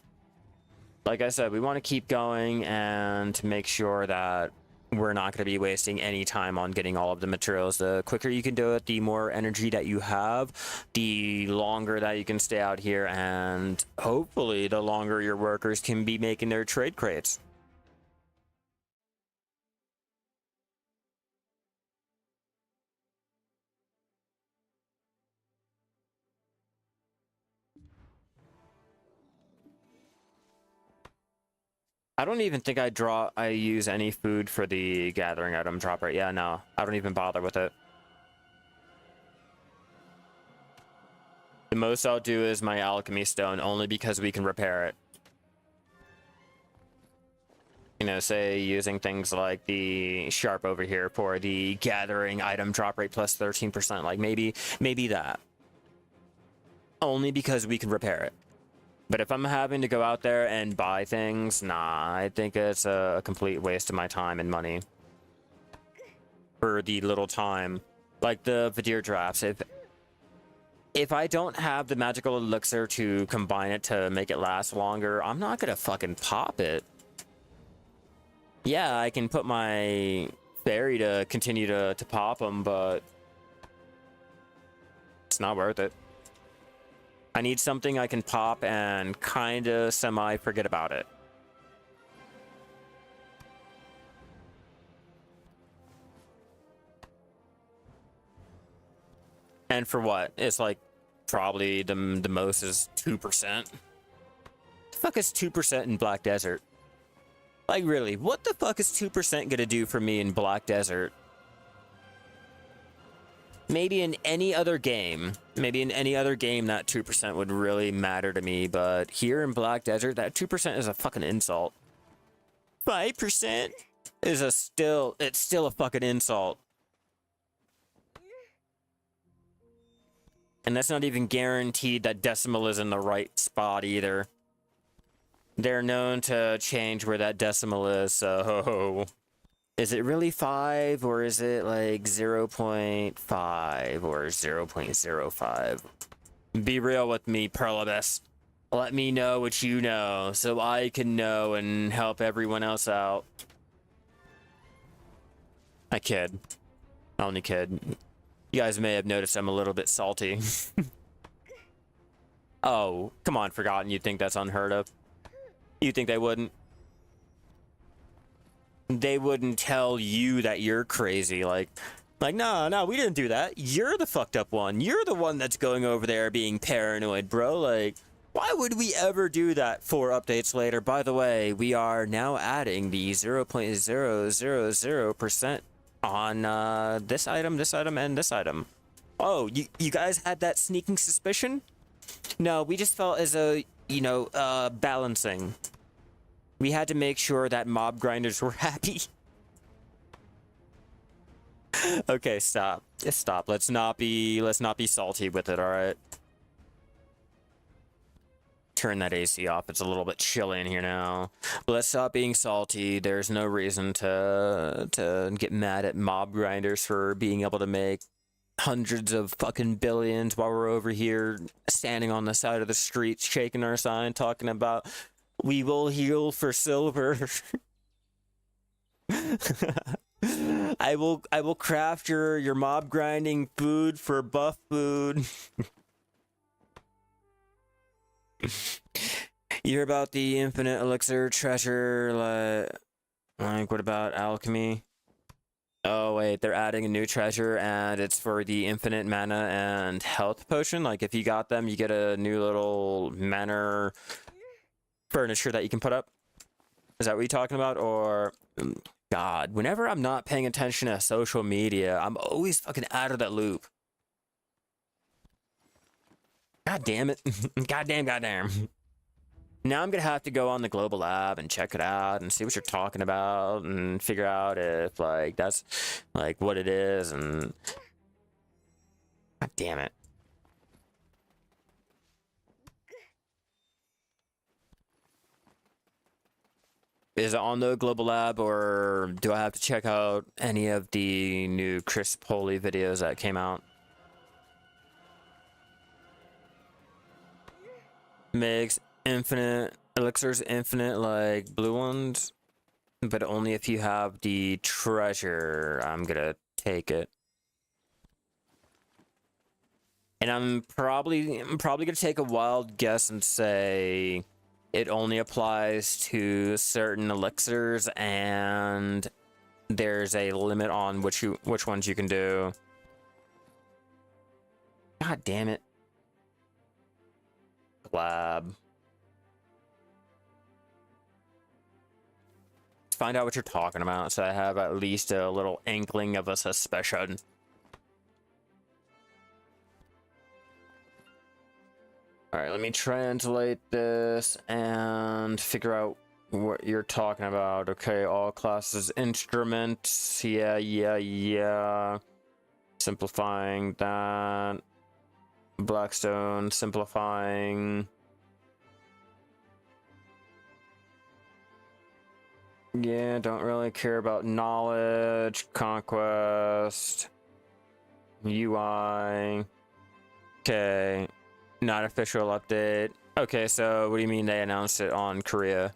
Like I said, we want to keep going and make sure that we're not going to be wasting any time on getting all of the materials. The quicker you can do it, the more energy that you have, the longer that you can stay out here, and hopefully the longer your workers can be making their trade crates. I don't even think I use any food for the gathering item drop rate. Yeah, no, I don't even bother with it. The most I'll do is my alchemy stone, only because we can repair it. You know, say using things like the sharp over here for the gathering item drop rate plus 13%, like maybe that. Only because we can repair it. But if I'm having to go out there and buy things, nah, I think it's a complete waste of my time and money. For the little time. Like the Vidir drafts, if I don't have the magical elixir to combine it to make it last longer, I'm not gonna fucking pop it. Yeah, I can put my fairy to continue to pop them, but it's not worth it. I need something I can pop and kind of semi-forget about it. And for what? It's like probably the most is 2%. The fuck is 2% in Black Desert? Like really, what the fuck is 2% gonna do for me in Black Desert? Maybe in any other game that 2% would really matter to me, but here in Black Desert, that 2% is a fucking insult. 5% is it's still a fucking insult. And that's not even guaranteed that decimal is in the right spot either. They're known to change where that decimal is, so... Is it really 5, or is it like 0.5 or 0.05? Be real with me, Perlibus. Let me know what you know, so I can know and help everyone else out. I kid. I only kid. You guys may have noticed I'm a little bit salty. Oh, come on, Forgotten. You'd think that's unheard of. You think they wouldn't? They wouldn't tell you that you're crazy. Like, no, we didn't do that. You're the fucked up one. You're the one that's going over there being paranoid, bro. Like, why would we ever do that 4 updates later? By the way, we are now adding the 0.000% on this item, and this item. Oh, you guys had that sneaking suspicion? No, we just felt as though, you know, balancing. We had to make sure that mob grinders were happy. Okay, stop. Just stop. Let's not be salty with it, all right? Turn that AC off. It's a little bit chilly in here now. Let's stop being salty. There's no reason to get mad at mob grinders for being able to make hundreds of fucking billions while we're over here standing on the side of the street shaking our sign talking about we will heal for silver. I will craft your mob grinding food for buff food. You hear about the infinite elixir treasure? Like what about alchemy? Oh wait, they're adding a new treasure and it's for the infinite mana and health potion. Like if you got them, you get a new little mana furniture that you can put up. Is that what you're talking about? Or God, whenever I'm not paying attention to social media, I'm always fucking out of that loop. God damn it. Goddamn. Now I'm gonna have to go on the global lab and check it out and see what you're talking about and figure out if like that's like what it is and God damn it. Is it on the global lab or do I have to check out any of the new Chris Poley videos that came out? Makes infinite elixirs infinite like blue ones? but only if you have the treasure. I'm gonna take it. And I'm probably gonna take a wild guess and say it only applies to certain elixirs, and there's a limit on which ones you can do. God damn it. Lab. Find out what you're talking about so I have at least a little inkling of a suspicion. Alright, let me translate this and figure out what you're talking about. Okay, all classes, instruments. Yeah. Simplifying that. Blackstone, simplifying. Yeah, don't really care about knowledge, conquest, UI. Okay, not official update. Okay, so what do you mean they announced it on Korea?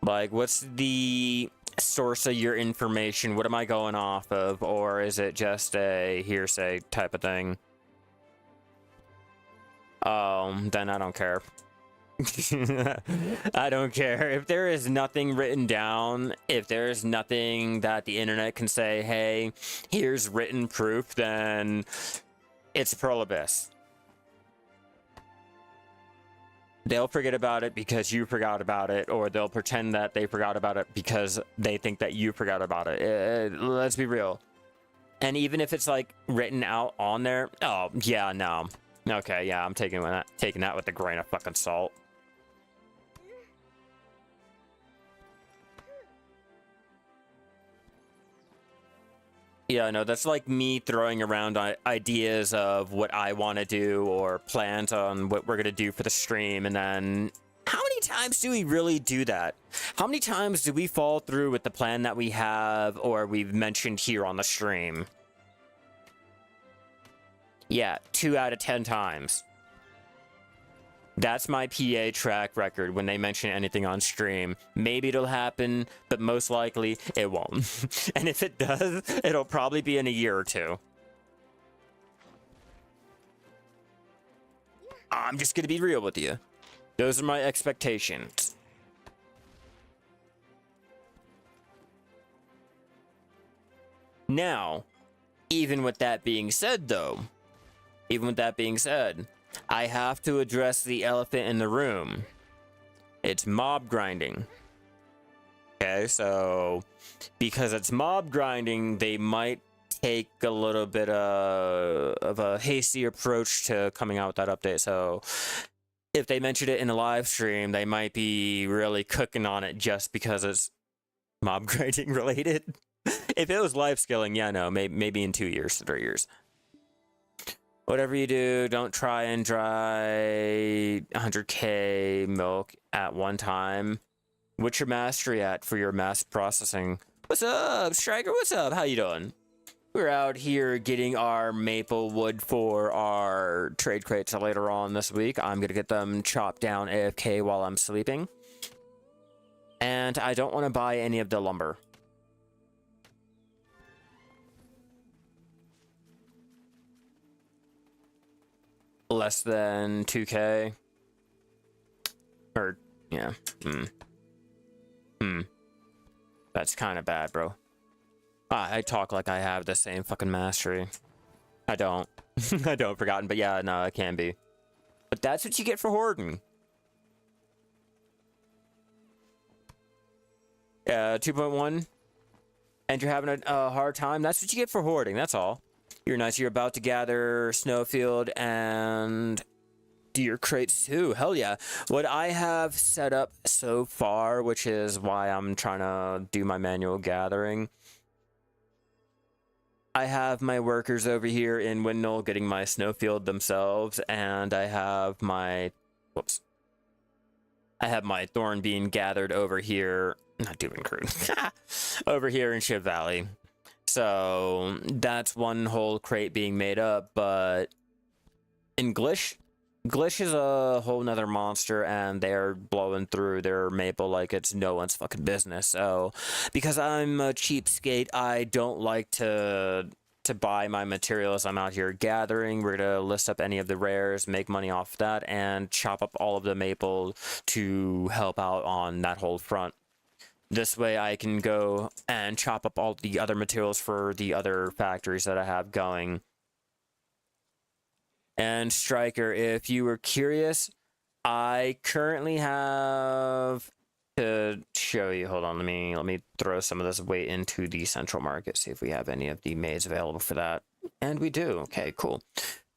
Like, what's the source of your information? What am I going off of? Or is it just a hearsay type of thing? Then I don't care. I don't care. If there is nothing written down, if there's nothing that the internet can say, hey, here's written proof, then it's Pearl Abyss. They'll forget about it because you forgot about it, or they'll pretend that they forgot about it because they think that you forgot about it. Let's be real. And even if it's like written out on there, oh yeah, no. Okay, yeah, I'm taking that with a grain of fucking salt. Yeah, no, that's like me throwing around ideas of what I want to do or plans on what we're going to do for the stream. And then how many times do we really do that? How many times do we fall through with the plan that we have or we've mentioned here on the stream? Yeah, 2 out of 10 times. That's my PA track record when they mention anything on stream. Maybe it'll happen, but most likely it won't. And if it does, it'll probably be in a year or two. I'm just gonna be real with you. Those are my expectations. Now, even with that being said, though, I have to address the elephant in the room. It's mob grinding. Okay, so because it's mob grinding, they might take a little bit of a hasty approach to coming out with that update. So if they mentioned it in a live stream, they might be really cooking on it just because it's mob grinding related. If it was live skilling, yeah, no, maybe in 2 years, 3 years. Whatever you do, don't try and dry 100k milk at one time. What's your mastery at for your mass processing? What's up, Striker? What's up? How you doing? We're out here getting our maple wood for our trade crates later on this week. I'm going to get them chopped down AFK while I'm sleeping. And I don't want to buy any of the lumber. Less than 2k. Or, yeah. That's kind of bad, bro. I talk like I have the same fucking mastery. I don't. I don't, forgotten, but yeah, no, it can be. But that's what you get for hoarding. Yeah, 2.1. And you're having a hard time. That's what you get for hoarding, that's all. You're nice. You're about to gather snowfield and do your crates too. Hell yeah. What I have set up so far, which is why I'm trying to do my manual gathering. I have my workers over here in Windmill getting my snowfield themselves, and I have my thorn bean gathered over here. Not doing crude. Over here in Shiv Valley. So that's one whole crate being made up, but in Glish, Glitch is a whole nother monster, and they're blowing through their maple like it's no one's fucking business. So, because I'm a cheapskate, I don't like to buy my materials. I'm out here gathering. We're gonna list up any of the rares, make money off that, and chop up all of the maple to help out on that whole front. This way I can go and chop up all the other materials for the other factories that I have going. And Striker, if you were curious, I currently have to show you. Hold on, let me throw some of this weight into the central market, see if we have any of the maize available for that. And we do. Okay, cool.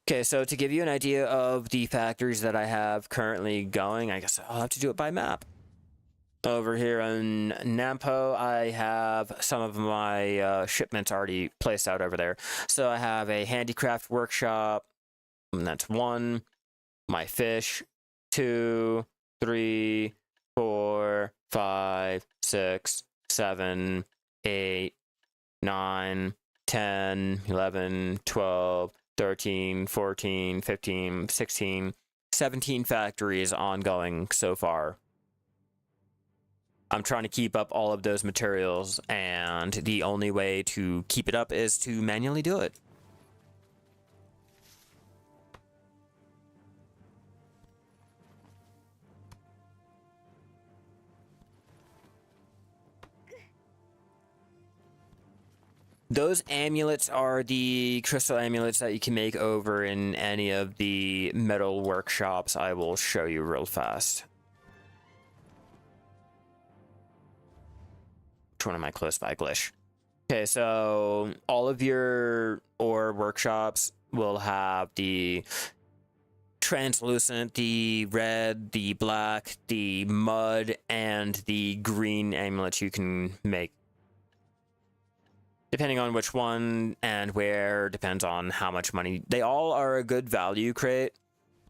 Okay, so to give you an idea of the factories that I have currently going, I guess I'll have to do it by map. Over here in Nampo, I have some of my shipments already placed out over there. So I have a handicraft workshop, and that's 1. My fish, 2, 3, 4, 5, 6, 7, 8, 9, 10, 11, 12, 13, 14, 15, 16, 17 factories ongoing so far. I'm trying to keep up all of those materials, and the only way to keep it up is to manually do it. Those amulets are the crystal amulets that you can make over in any of the metal workshops. I will show you real fast. Which one am I close by? Glitch. Okay, so all of your ore workshops will have the translucent, the red, the black, the mud, and the green amulets you can make. Depending on which one and where, depends on how much money. They all are a good value crate.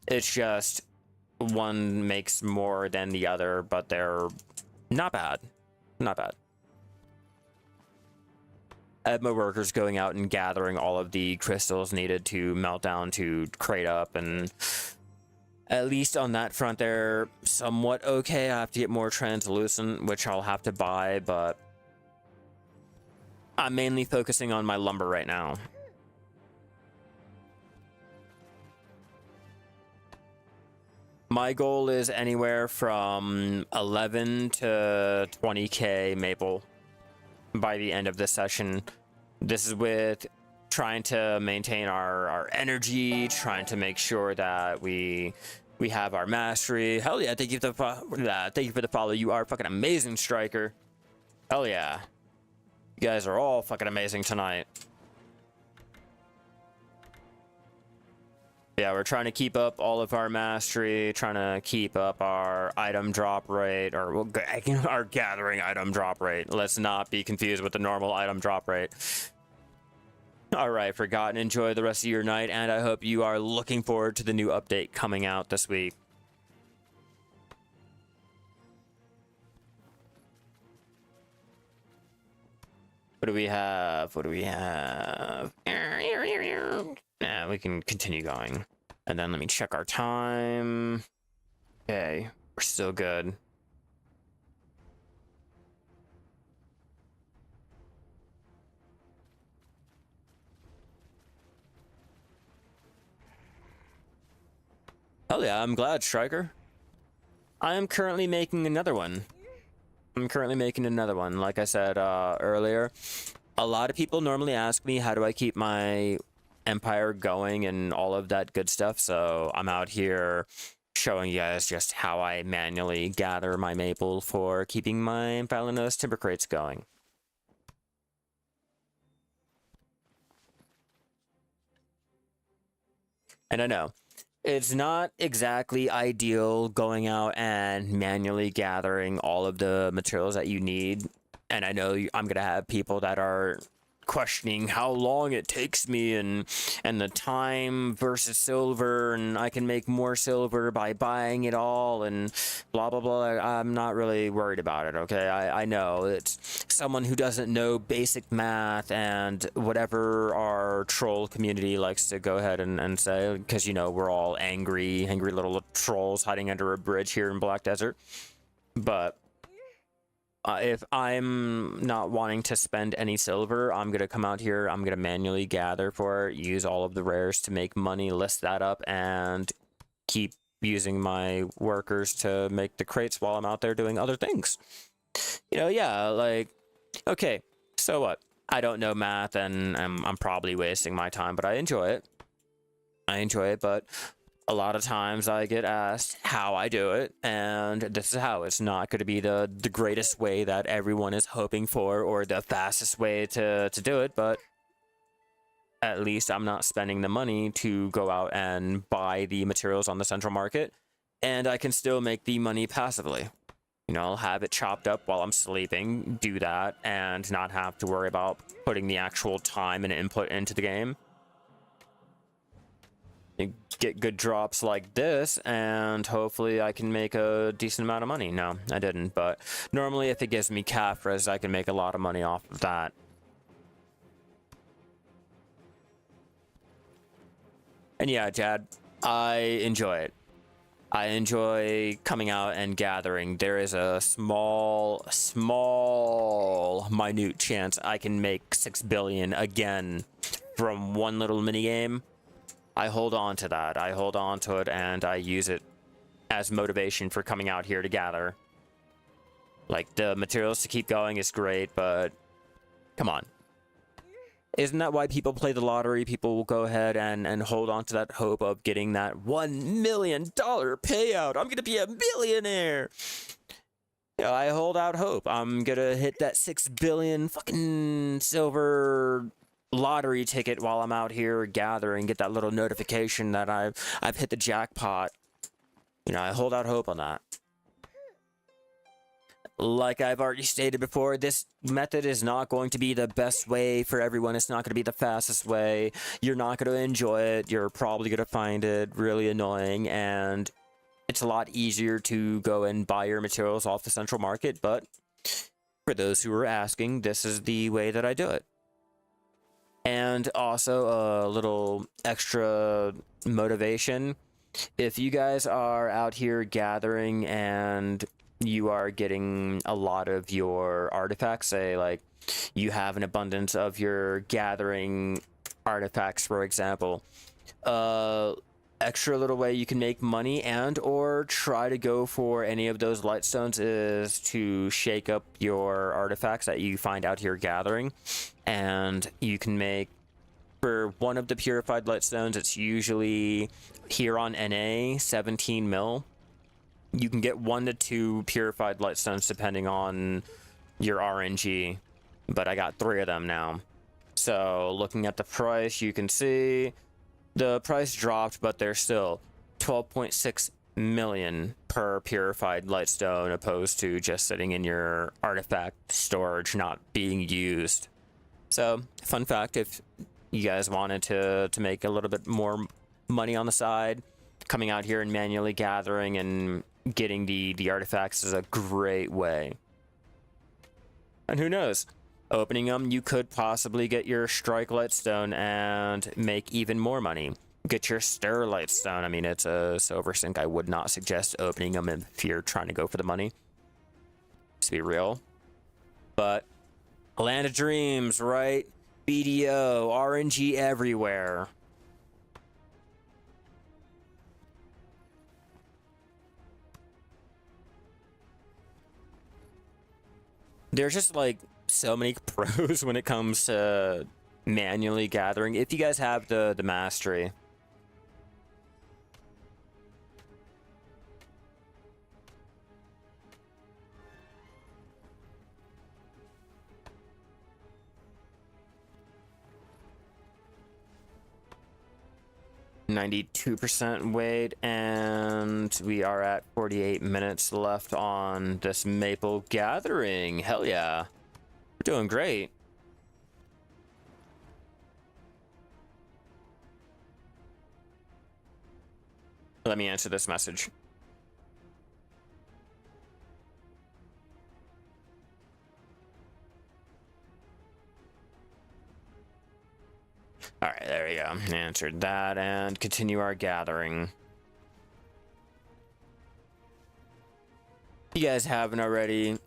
It's just one makes more than the other, but they're not bad. Not bad. I have my workers going out and gathering all of the crystals needed to melt down to crate up, and at least on that front they're somewhat okay. I have to get more translucent, which I'll have to buy, but I'm mainly focusing on my lumber right now. My goal is anywhere from 11 to 20k maple by the end of this session. This is with trying to maintain our energy, trying to make sure that we have our mastery. Hell yeah, thank you for the follow. You are fucking amazing, Striker. Hell yeah. You guys are all fucking amazing tonight. Yeah, we're trying to keep up all of our mastery, trying to keep up our item drop rate, or our gathering item drop rate. Let's not be confused with the normal item drop rate. All right, Forgotten, enjoy the rest of your night, and I hope you are looking forward to the new update coming out this week. What do we have? What do we have? Yeah, we can continue going. And then let me check our time. Okay, we're still good. Hell yeah, I'm glad, Striker. I am currently making another one. Like I said earlier, a lot of people normally ask me, how do I keep my empire going and all of that good stuff? So I'm out here showing you guys just how I manually gather my maple for keeping my Valinose timber crates going. And I know it's not exactly ideal going out and manually gathering all of the materials that you need. And I know I'm going to have people that are questioning how long it takes me and the time versus silver, and I can make more silver by buying it all and blah blah blah. I'm not really worried about it, okay? I know it's someone who doesn't know basic math and whatever our troll community likes to go ahead and say, because you know we're all angry little trolls hiding under a bridge here in Black Desert. But if I'm not wanting to spend any silver, I'm going to come out here, I'm going to manually gather for it, use all of the rares to make money, list that up, and keep using my workers to make the crates while I'm out there doing other things. You know, yeah, like, okay, so what? I don't know math, and I'm probably wasting my time, but I enjoy it. But a lot of times I get asked how I do it, and this is how. It's not going to be the greatest way that everyone is hoping for or the fastest way to do it, but at least I'm not spending the money to go out and buy the materials on the central market, and I can still make the money passively. You know, I'll have it chopped up while I'm sleeping, do that, and not have to worry about putting the actual time and input into the game. Get good drops like this, and hopefully I can make a decent amount of money. No, I didn't, but normally if it gives me calf res, I can make a lot of money off of that. And yeah, Jad, I enjoy it. I enjoy coming out and gathering. There is a small, minute chance I can make 6 billion again from one little minigame. I hold on to that. I hold on to it, and I use it as motivation for coming out here to gather. Like, the materials to keep going is great, but come on. Isn't that why people play the lottery? People will go ahead and hold on to that hope of getting that $1 million payout. I'm gonna be a millionaire. You know, I hold out hope. I'm gonna hit that 6 billion fucking silver lottery ticket while I'm out here gathering, get that little notification that I've hit the jackpot. You know, I hold out hope on that. Like I've already stated before, this method is not going to be the best way for everyone. It's not going to be the fastest way. You're not going to enjoy it. You're probably going to find it really annoying, and it's a lot easier to go and buy your materials off the central market. But for those who are asking, this is the way that I do it. And also a little extra motivation. If you guys are out here gathering and you are getting a lot of your artifacts, say like you have an abundance of your gathering artifacts, for example, extra little way you can make money and or try to go for any of those lightstones is to shake up your artifacts that you find out here gathering, and you can make, for one of the purified lightstones, it's usually here on NA 17 mil. You can get 1 to 2 purified lightstones depending on your RNG, but I got 3 of them now. So looking at the price, you can see the price dropped, but there's still 12.6 million per purified lightstone, opposed to just sitting in your artifact storage not being used. So fun fact, if you guys wanted to make a little bit more money on the side, coming out here and manually gathering and getting the artifacts is a great way. And who knows, opening them, you could possibly get your strike lightstone and make even more money. Get your stir lightstone. I mean, it's a silver sink. I would not suggest opening them if you're trying to go for the money, to be real. But Land of Dreams, right? BDO, RNG everywhere. There's just like so many pros when it comes to manually gathering, if you guys have the mastery. %, weight, and we are at 48 minutes left on this maple gathering. Hell yeah, we're doing great. Let me answer this message. All right, there we go. Answered that, and continue our gathering. If you guys haven't already,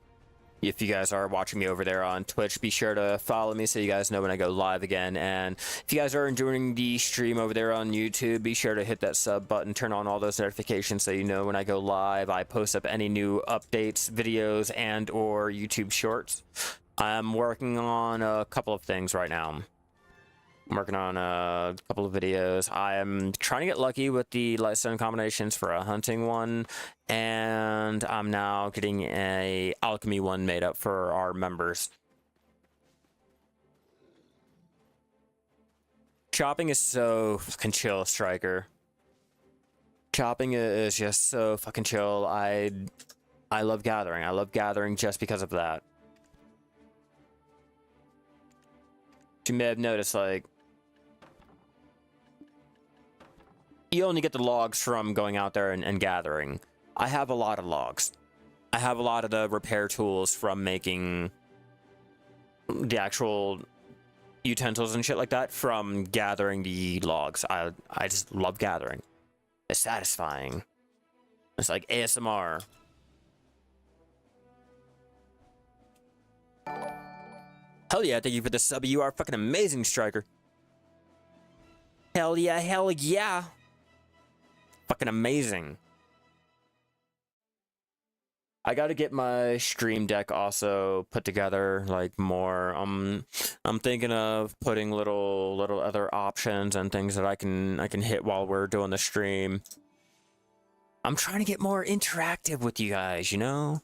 if you guys are watching me over there on Twitch, be sure to follow me so you guys know when I go live again. And if you guys are enjoying the stream over there on YouTube, be sure to hit that sub button, turn on all those notifications so you know when I go live, I post up any new updates, videos, and or YouTube shorts. I'm working on a couple of things right now. I'm working on a couple of videos. I am trying to get lucky with the lightstone combinations for a hunting one, and I'm now getting a alchemy one made up for our members. Chopping is so fucking chill, Striker. Chopping is just so fucking chill. I love gathering. I love gathering just because of that. You may have noticed, like, you only get the logs from going out there and gathering. I have a lot of logs. I have a lot of the repair tools from making the actual utensils and shit like that from gathering the logs. I just love gathering. It's satisfying. It's like ASMR. Hell yeah, thank you for the sub. You are fucking amazing, Striker. Hell yeah, hell yeah. Fucking amazing. I gotta get my stream deck also put together, like, more. I'm thinking of putting little other options and things that I can hit while we're doing the stream. I'm trying to get more interactive with you guys, you know?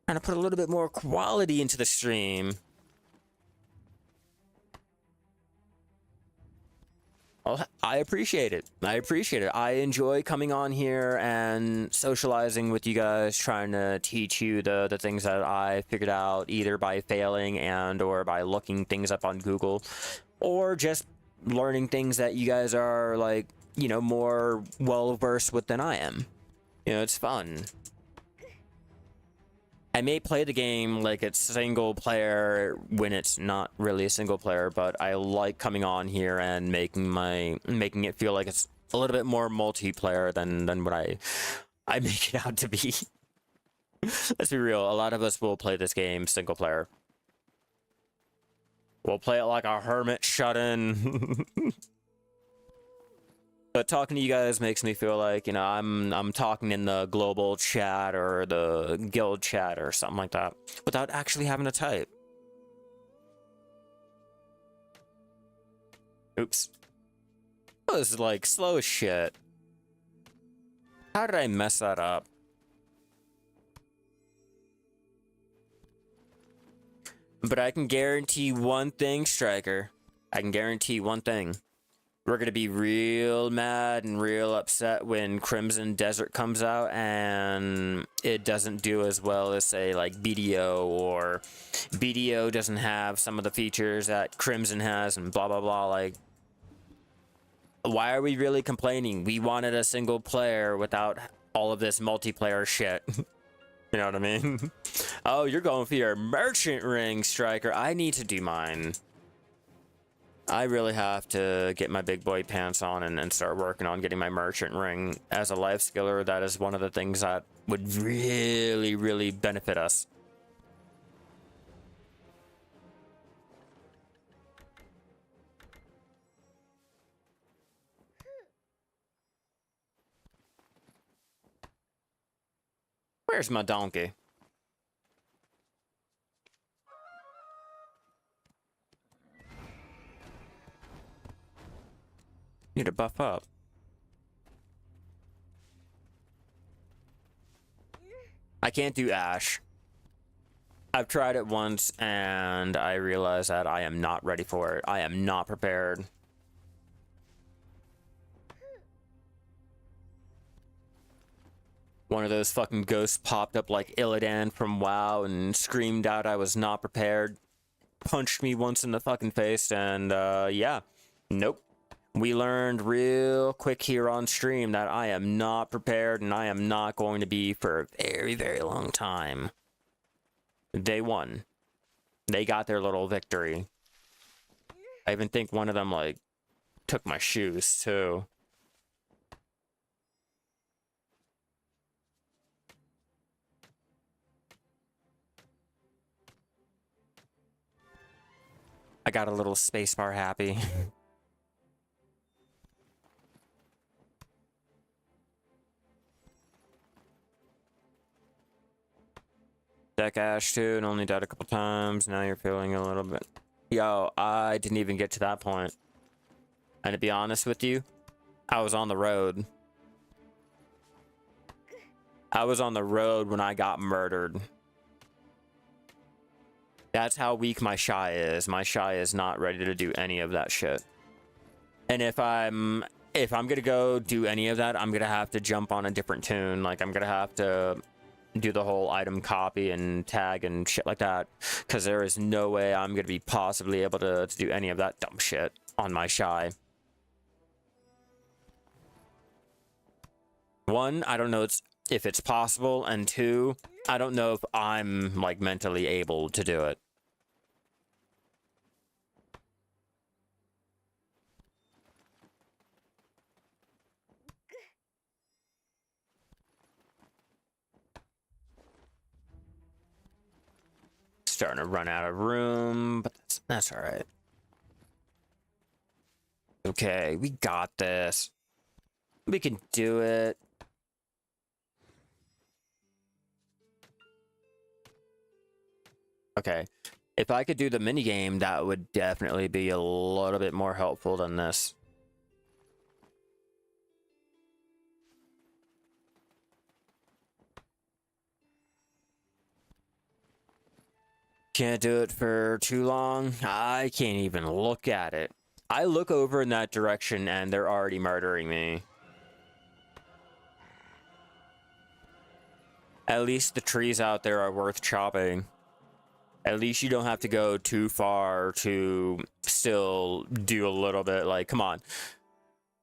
Trying to put a little bit more quality into the stream. Well, I appreciate it. I appreciate it. I enjoy coming on here and socializing with you guys, trying to teach you the things that I figured out either by failing and or by looking things up on Google, or just learning things that you guys are, like, you know, more well-versed with than I am. You know, it's fun. I may play the game like it's single player when it's not really a single player, but I like coming on here and making it feel like it's a little bit more multiplayer than what I make it out to be. Let's be real, a lot of us will play this game single player. We'll play it like a hermit shut in. But talking to you guys makes me feel like, you know, I'm talking in the global chat or the guild chat or something like that without actually having to type. Oops. That was like slow as shit. How did I mess that up? But I can guarantee one thing, Striker. I can guarantee one thing. We're gonna be real mad and real upset when Crimson Desert comes out and it doesn't do as well as, say, like BDO, or BDO doesn't have some of the features that Crimson has, and blah blah blah. Like, why are we really complaining? We wanted a single player without all of this multiplayer shit. You know what I mean? Oh, you're going for your merchant ring, Striker. I need to do mine. I really have to get my big boy pants on and start working on getting my merchant ring. As a life skiller, that is one of the things that would really, really benefit us. Where's my donkey? Need to buff up. I can't do Ash. I've tried it once and I realized that I am not ready for it. I am not prepared. One of those fucking ghosts popped up like Illidan from WoW and screamed out I was not prepared. Punched me once in the fucking face, and yeah. Nope. We learned real quick here on stream that I am not prepared and I am not going to be for a very, very long time. They won. They got their little victory. I even think one of them, like, took my shoes, too. I got a little spacebar happy. Deck Ash too, and only died a couple times. Now you're feeling a little bit. Yo, I didn't even get to that point. And to be honest with you, I was on the road. I was on the road when I got murdered. That's how weak my Shai is. My Shai is not ready to do any of that shit. And if I'm gonna go do any of that, I'm gonna have to jump on a different tune. Like, I'm gonna have to do the whole item copy and tag and shit like that, because there is no way I'm gonna be possibly able to do any of that dumb shit on my Shai. One, I don't know if it's possible, and two, I don't know if I'm, like, mentally able to do it. Starting to run out of room, but that's all right. Okay, we got this. We can do it. Okay, if I could do the minigame, that would definitely be a little bit more helpful than this. Can't do it for too long. I can't even look at it. I look over in that direction and they're already murdering me. At least the trees out there are worth chopping. At least you don't have to go too far to still do a little bit. Like, come on.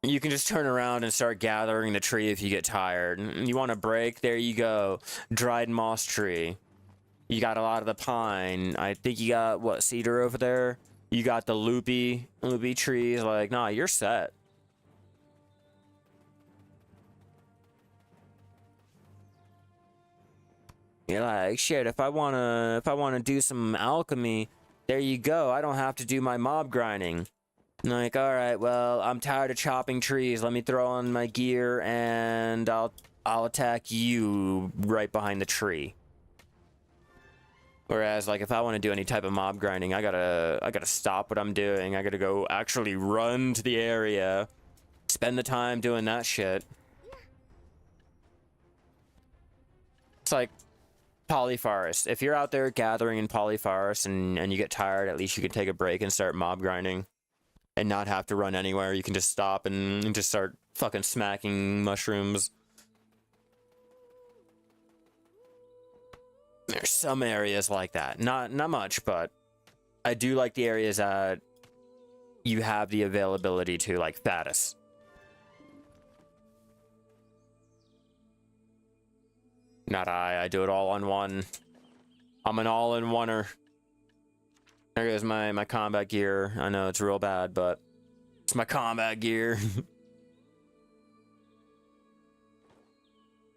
You can just turn around and start gathering the tree if you get tired. You want a break? There you go. Dried moss tree. You got a lot of the pine. I think you got, what, cedar over there? You got the loopy trees. Like, nah, you're set. You're like, shit, if I wanna do some alchemy, there you go. I don't have to do my mob grinding. Like, alright, well, I'm tired of chopping trees. Let me throw on my gear and I'll attack you right behind the tree. Whereas, like, if I want to do any type of mob grinding, I gotta stop what I'm doing. I gotta go actually run to the area, spend the time doing that shit. It's like polyforest. If you're out there gathering in polyforest and you get tired, at least you can take a break and start mob grinding and not have to run anywhere. You can just stop and just start fucking smacking mushrooms. There's some areas like that. Not much, but I do like the areas that you have the availability to, like Faddis. Not I do it all on one. I'm an all-in-oneer. There goes my combat gear. I know it's real bad, but it's my combat gear.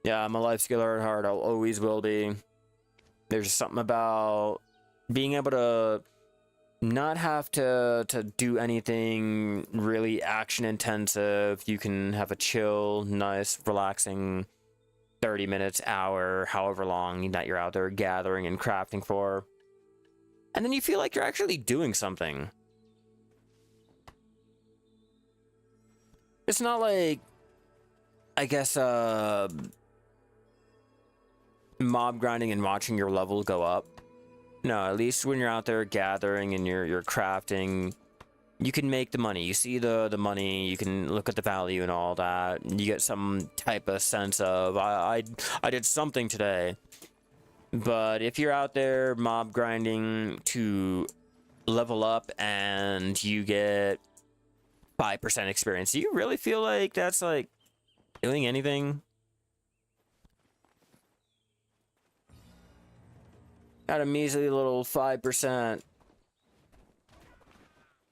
Yeah, I'm a life skiller at heart. I always will be. There's something about being able to not have to do anything really action intensive. You can have a chill, nice, relaxing 30 minutes, hour, however long that you're out there gathering and crafting for. And then you feel like you're actually doing something. It's not like, I guess, mob grinding and watching your level go up. No, at least when you're out there gathering and you're crafting, you can make the money. You see the money, you can look at the value and all that. You get some type of sense of, I did something today. But if you're out there mob grinding to level up and you get 5% experience. Do you really feel like that's like doing anything? Got a measly little 5%.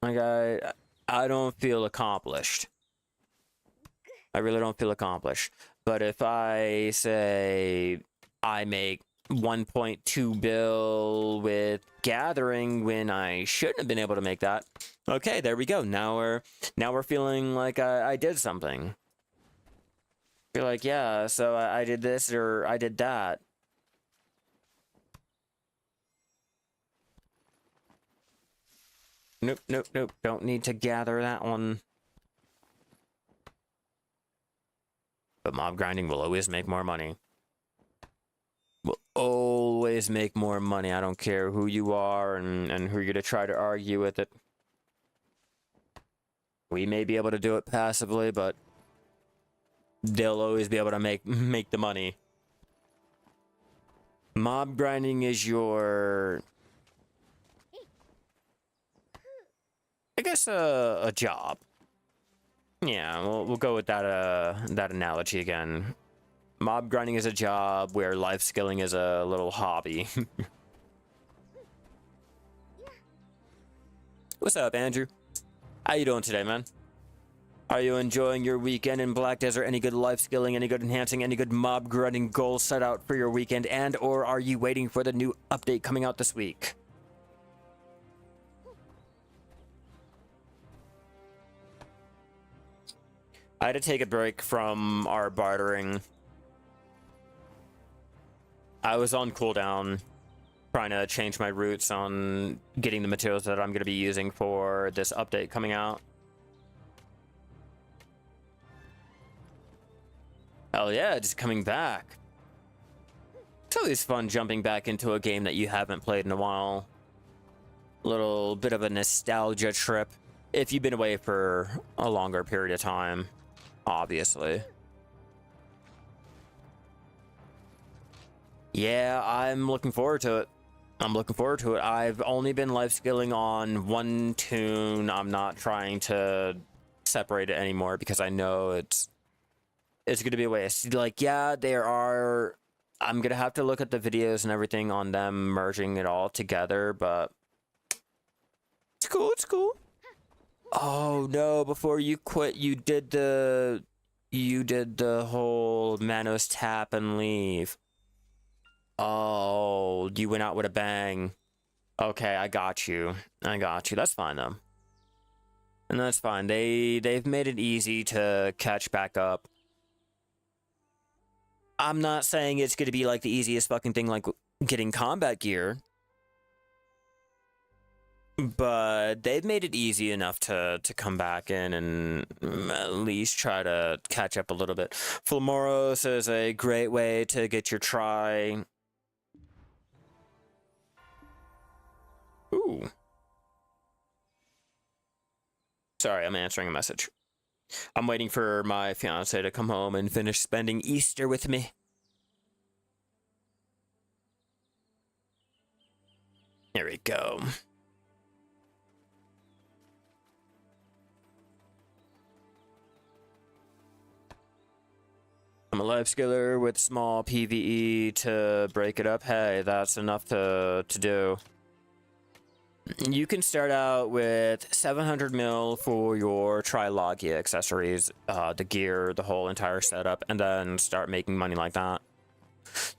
Like I don't feel accomplished. I really don't feel accomplished. But if I say I make 1.2 bill with gathering when I shouldn't have been able to make that, okay, there we go. Now we're feeling like I did something. Feel like, yeah, so I did this or I did that. Nope, nope, nope. Don't need to gather that one. But mob grinding will always make more money. Will always make more money. I don't care who you are and who you're gonna try to argue with it. We may be able to do it passively, but they'll always be able to make the money. Mob grinding is your, I guess, a job. Yeah, we'll go with that that analogy again. Mob grinding is a job where life skilling is a little hobby. What's up, Andrew? How you doing today, man? Are you enjoying your weekend in Black Desert? Any good life skilling, any good enhancing, any good mob grinding goals set out for your weekend? And or are you waiting for the new update coming out this week? I had to take a break from our bartering. I was on cooldown, trying to change my routes on getting the materials that I'm going to be using for this update coming out. Hell yeah, just coming back. It's always fun jumping back into a game that you haven't played in a while. Little bit of a nostalgia trip. If you've been away for a longer period of time, obviously. Yeah, I'm looking forward to it. I've only been life skilling on one tune. I'm not trying to separate it anymore because I know it's going to be a waste. Like, yeah, I'm going to have to look at the videos and everything on them merging it all together, but it's cool. It's cool. Oh no, before you quit, you did the whole Manos tap and leave. Oh, you went out with a bang. Okay, I got you. That's fine though. And that's fine. They've made it easy to catch back up. I'm not saying it's going to be like the easiest fucking thing like getting combat gear. But they've made it easy enough to come back in and at least try to catch up a little bit. Flamoros is a great way to get your try. Ooh. Sorry, I'm answering a message. I'm waiting for my fiance to come home and finish spending Easter with me. There we go. I'm a life skiller with small PvE to break it up. Hey, that's enough to do. You can start out with 700 mil for your Trilogia accessories, the gear, the whole entire setup, and then start making money like that.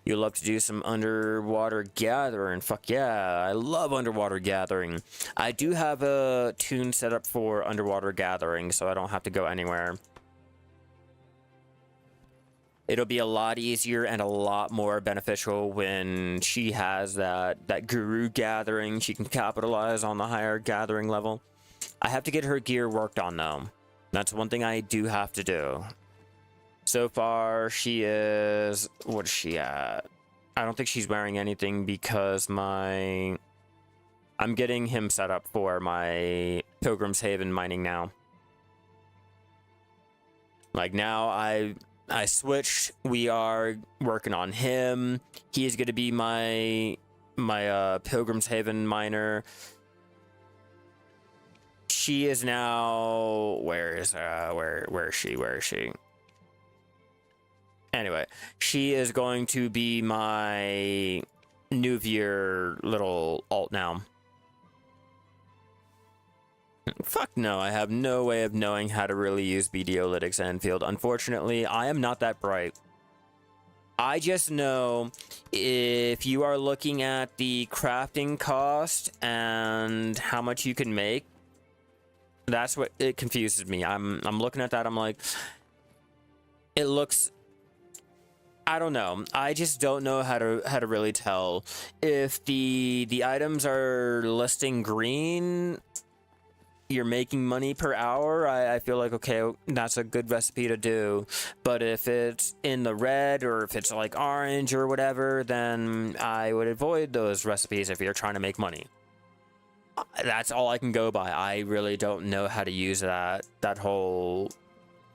You'll love to do some underwater gathering. Fuck yeah, I love underwater gathering. I do have a tune set up for underwater gathering, so I don't have to go anywhere. It'll be a lot easier and a lot more beneficial when she has that guru gathering. She can capitalize on the higher gathering level. I have to get her gear worked on though. That's one thing I do have to do. So far, she is... What is she at? I don't think she's wearing anything because I'm getting him set up for my Pilgrim's Haven mining now. Like now, I switched. We are working on him. He is going to be my Pilgrim's Haven miner. she is now, where is she? Anyway, she is going to be my Nuvier little alt now. Fuck no, I have no way of knowing how to really use BDolytics and Enfield. Unfortunately, I am not that bright. I just know if you are looking at the crafting cost and how much you can make, that's what it confuses me. I'm looking at that, I'm like, it looks, I don't know. I just don't know how to really tell if the items are listing green. You're making money per hour. I feel like, okay, that's a good recipe to do. But if it's in the red or if it's like orange or whatever, then I would avoid those recipes if you're trying to make money. That's all I can go by. I really don't know how to use that whole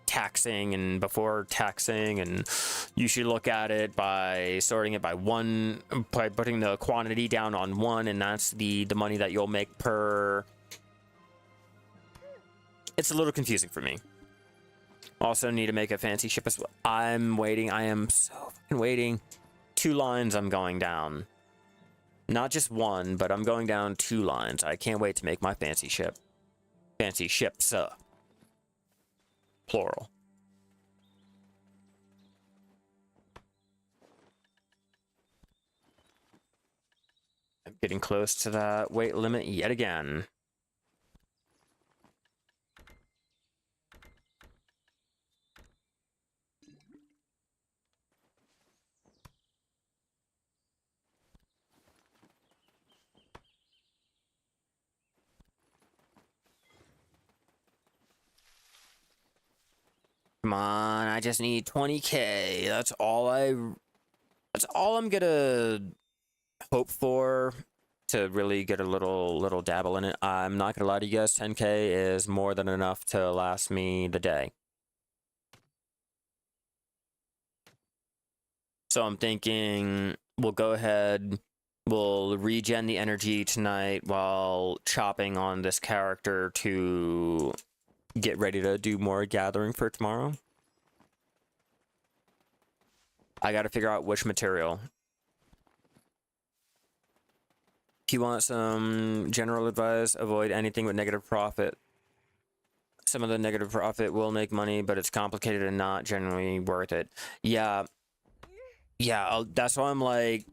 taxing and before taxing, and you should look at it by sorting it by one, by putting the quantity down on one, and that's the money that you'll make per. It's a little confusing for me. Also need to make a fancy ship as well. I'm waiting. I am so fucking waiting. 2 lines I'm going down. Not just one, but I'm going down 2 lines. I can't wait to make my fancy ship. Fancy ships, plural. I'm getting close to that weight limit yet again. Come on, I just need 20k. That's all I'm gonna hope for to really get a little dabble in it. I'm not gonna lie to you guys, 10k is more than enough to last me the day. So I'm thinking we'll go ahead, we'll regen the energy tonight while chopping on this character to get ready to do more gathering for tomorrow. I gotta figure out which material. If you want some general advice, avoid anything with negative profit. Some of the negative profit will make money, but it's complicated and not generally worth it. Yeah, that's why I'm like,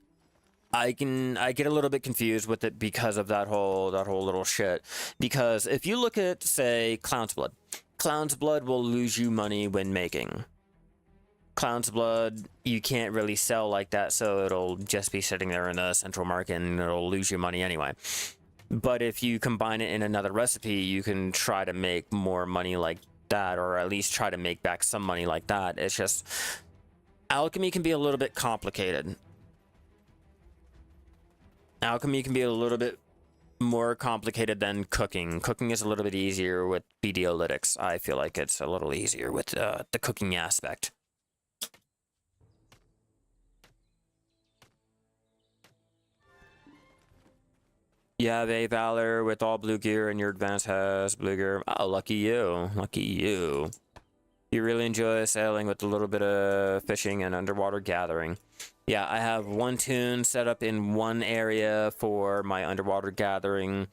I get a little bit confused with it because of that whole little shit. Because if you look at, say, Clown's Blood will lose you money when making. Clown's Blood, you can't really sell like that, so it'll just be sitting there in the central market and it'll lose you money anyway. But if you combine it in another recipe, you can try to make more money like that, or at least try to make back some money like that. It's just, alchemy can be a little bit complicated. Alchemy can be a little bit more complicated than cooking. Cooking is a little bit easier with BDolytics. I feel like it's a little easier with the cooking aspect. You have a Valor with all blue gear and your advance has blue gear. Oh, lucky you. Lucky you. You really enjoy sailing with a little bit of fishing and underwater gathering. Yeah, I have one tune set up in one area for my underwater gathering.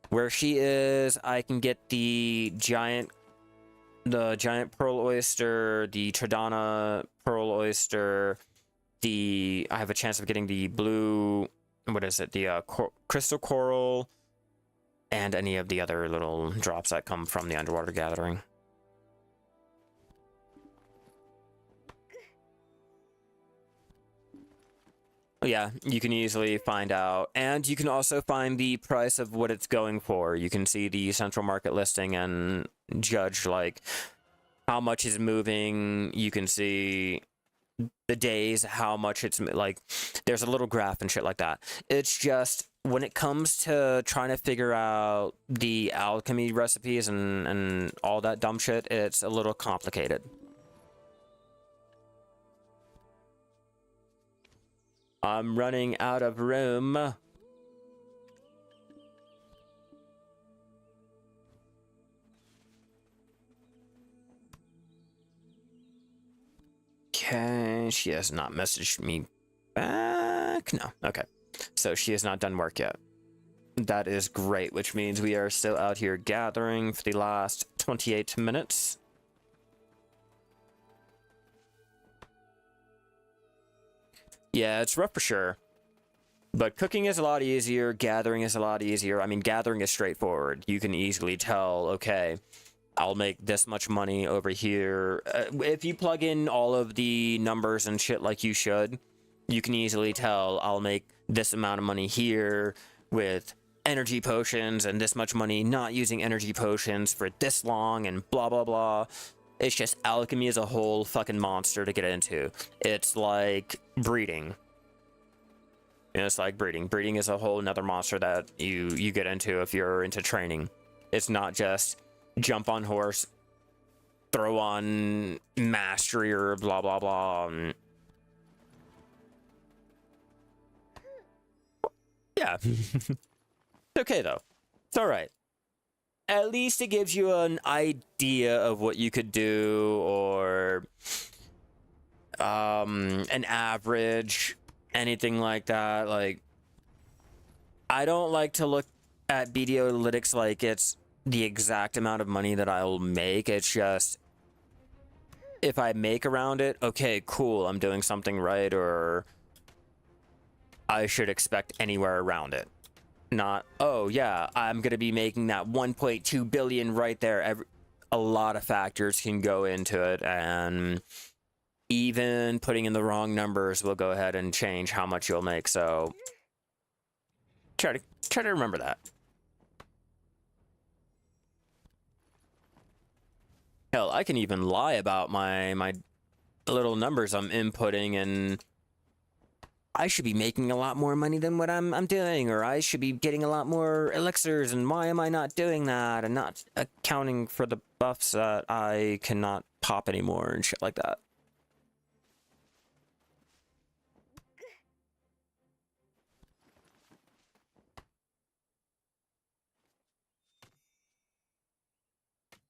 Where she is, I can get the giant pearl oyster, the Tridana pearl oyster, I have a chance of getting the blue, what is it, the crystal coral, and any of the other little drops that come from the underwater gathering. Yeah, you can easily find out. And you can also find the price of what it's going for. You can see the central market listing and judge, like, how much is moving. You can see the days, how much it's, like, there's a little graph and shit like that. It's just, when it comes to trying to figure out the alchemy recipes and all that dumb shit, it's a little complicated. I'm running out of room. Okay, she has not messaged me back. No, okay. So she has not done work yet. That is great, which means we are still out here gathering for the last 28 minutes. Yeah, it's rough for sure. But cooking is a lot easier, gathering is a lot easier. I mean, gathering is straightforward. You can easily tell, okay, I'll make this much money over here. If you plug in all of the numbers and shit like you should, you can easily tell I'll make this amount of money here with energy potions and this much money not using energy potions for this long and blah, blah, blah. It's just alchemy is a whole fucking monster to get into. It's like breeding. You know, it's like breeding. Breeding is a whole another monster that you get into if you're into training. It's not just jump on horse, throw on mastery or blah, blah, blah. Yeah. It's okay, though. It's all right. At least it gives you an idea of what you could do, or an average, anything like that. Like, I don't like to look at BD analytics like it's the exact amount of money that I'll make. It's just, if I make around it, okay, cool, I'm doing something right, or I should expect anywhere around it. Not, oh yeah, I'm gonna be making that 1.2 billion right there. A lot of factors can go into it, and even putting in the wrong numbers will go ahead and change how much you'll make. So try to remember that. Hell, I can even lie about my little numbers I'm inputting, and I should be making a lot more money than what I'm doing, or I should be getting a lot more elixirs, and why am I not doing that, and not accounting for the buffs that I cannot pop anymore and shit like that.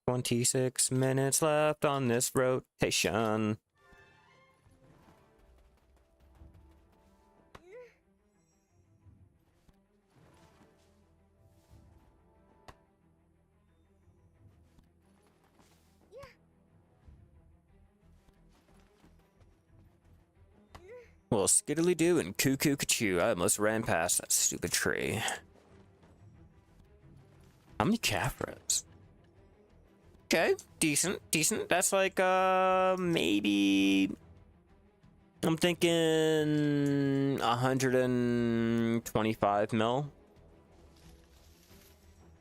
"26 minutes left on this rotation." Well, skiddly doo and cuckoo cachoo. I almost ran past that stupid tree. How many calf reps? Okay, decent. That's like, maybe, I'm thinking 125 mil.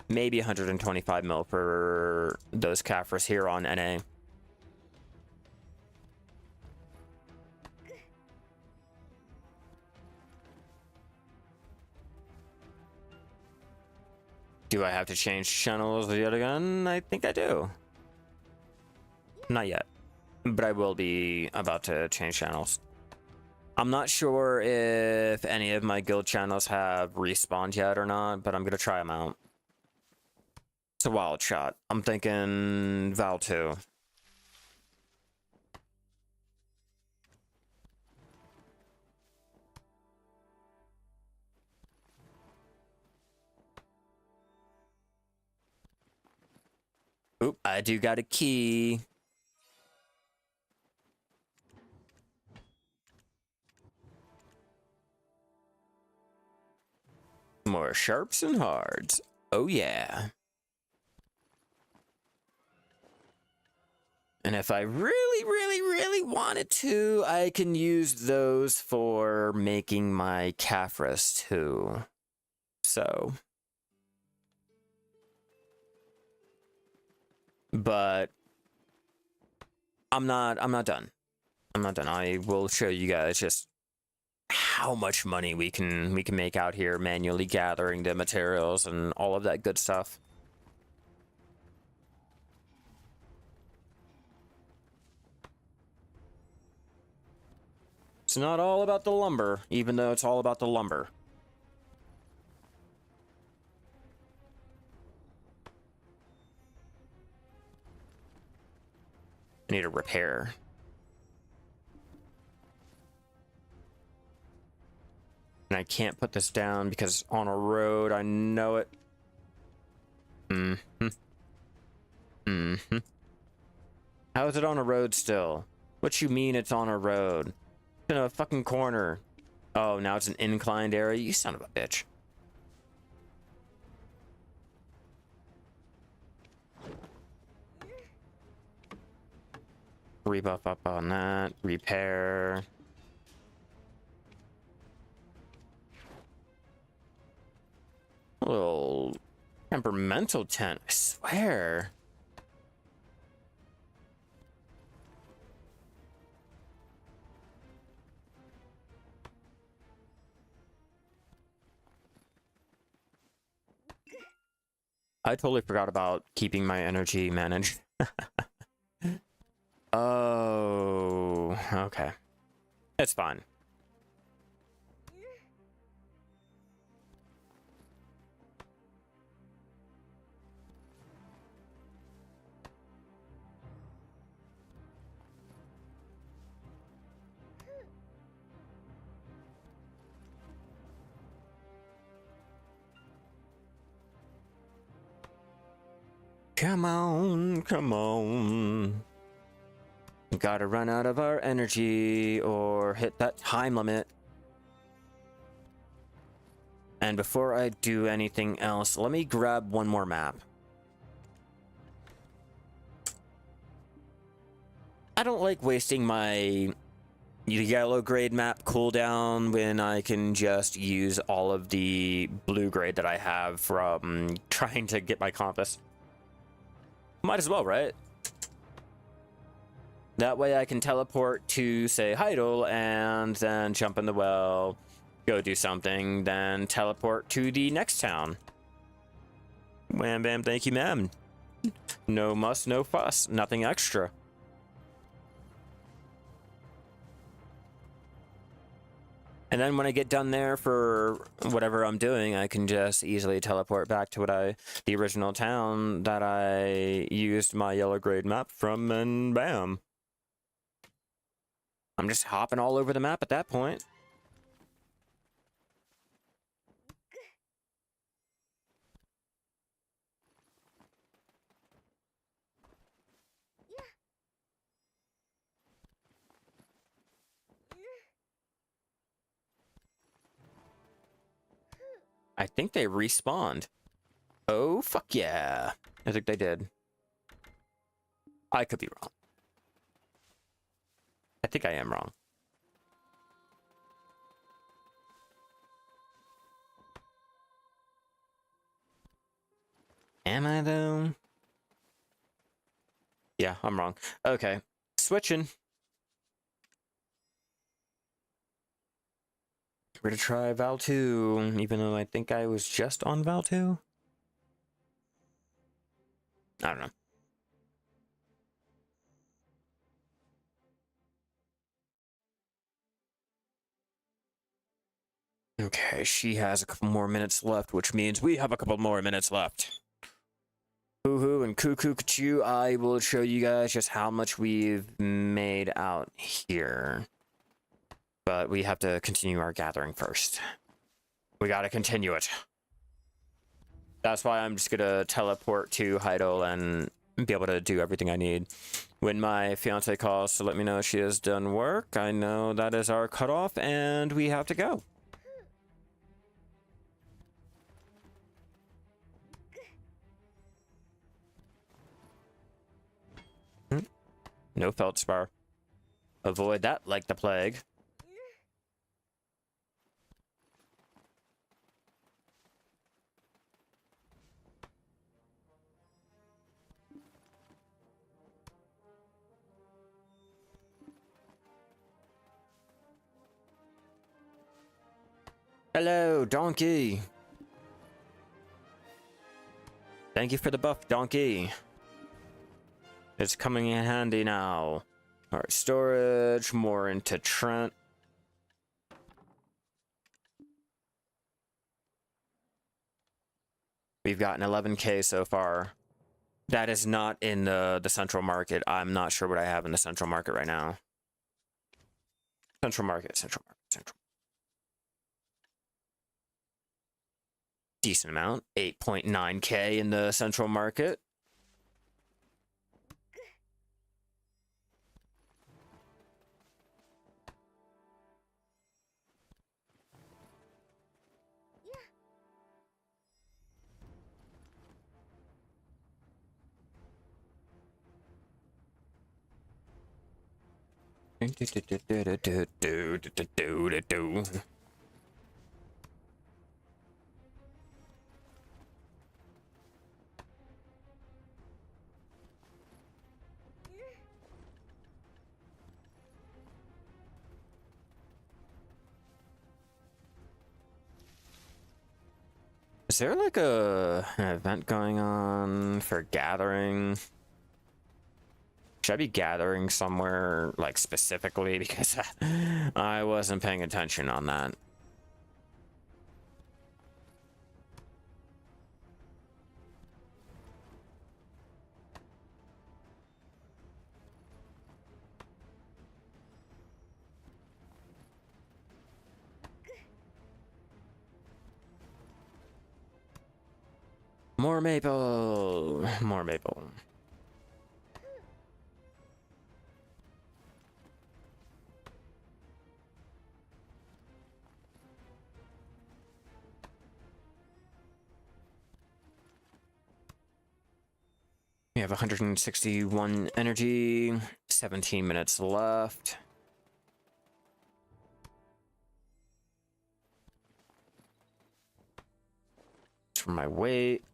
Maybe 125 mil for those Caphras here on NA. Do I have to change channels yet again? I think I do. Not yet, but I will be about to change channels. I'm not sure if any of my guild channels have respawned yet or not, but I'm gonna try them out. It's a wild shot. I'm thinking Val 2. Oop, I do got a key. More sharps and hards. Oh yeah. And if I really wanted to, I can use those for making my Caphras too. So. But I'm not done. I'm not done. I will show you guys just how much money we can make out here manually gathering the materials and all of that good stuff. It's not all about the lumber, even though it's all about the lumber. I need a repair. And I can't put this down because on a road, I know it. Mm-hmm. Mm-hmm. How is it on a road still? What you mean it's on a road? It's in a fucking corner. Oh, now it's an inclined area? You son of a bitch. Rebuff up on that. Repair. A little temperamental tent, I swear. I totally forgot about keeping my energy managed. Oh, okay. It's fine. Come on, come on. Gotta run out of our energy or hit that time limit. And before I do anything else, let me grab one more map. I don't like wasting my yellow grade map cooldown when I can just use all of the blue grade that I have from trying to get my compass. Might as well, right? That way I can teleport to, say, Heidel, and then jump in the well, go do something, then teleport to the next town. Wham bam, thank you, ma'am. No muss, no fuss, nothing extra. And then when I get done there for whatever I'm doing, I can just easily teleport back to the original town that I used my yellow grade map from, and bam. I'm just hopping all over the map at that point. I think they respawned. Oh, fuck yeah. I think they did. I could be wrong. I think I am wrong. Am I, though? Yeah, I'm wrong. Okay. Switching. We're gonna try Val 2, even though I think I was just on Val 2. I don't know. Okay, she has a couple more minutes left, which means we have a couple more minutes left. Hoo-hoo and cuckoo-choo, I will show you guys just how much we've made out here. But we have to continue our gathering first. We gotta continue it. That's why I'm just gonna teleport to Heidel and be able to do everything I need. When my fiance calls to let me know she has done work, I know that is our cutoff and we have to go. No feldspar. Avoid that like the plague. Hello, donkey. Thank you for the buff, donkey. It's coming in handy now. Alright, storage, more into Trent. We've gotten 11k so far. That is not in the central market. I'm not sure what I have in the central market right now. Central market, central market, central. decent amount. 8.9k in the central market. Is there like an event going on for gathering? Should I be gathering somewhere like specifically, because I wasn't paying attention on that. More maple, more maple. We have 161 energy, 17 minutes left. For my weight,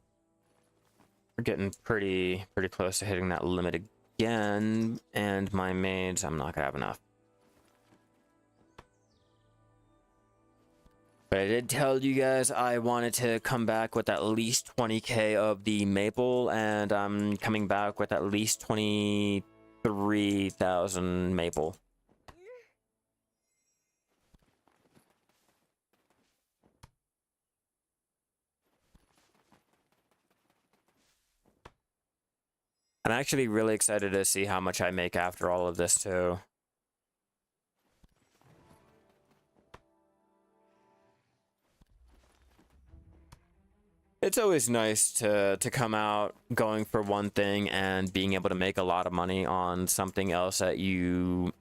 we're getting pretty close to hitting that limit again, and my maids, I'm not gonna have enough. But I did tell you guys I wanted to come back with at least 20k of the maple, and I'm coming back with at least 23,000 maple. I'm actually really excited to see how much I make after all of this too. It's always nice to come out going for one thing and being able to make a lot of money on something else that you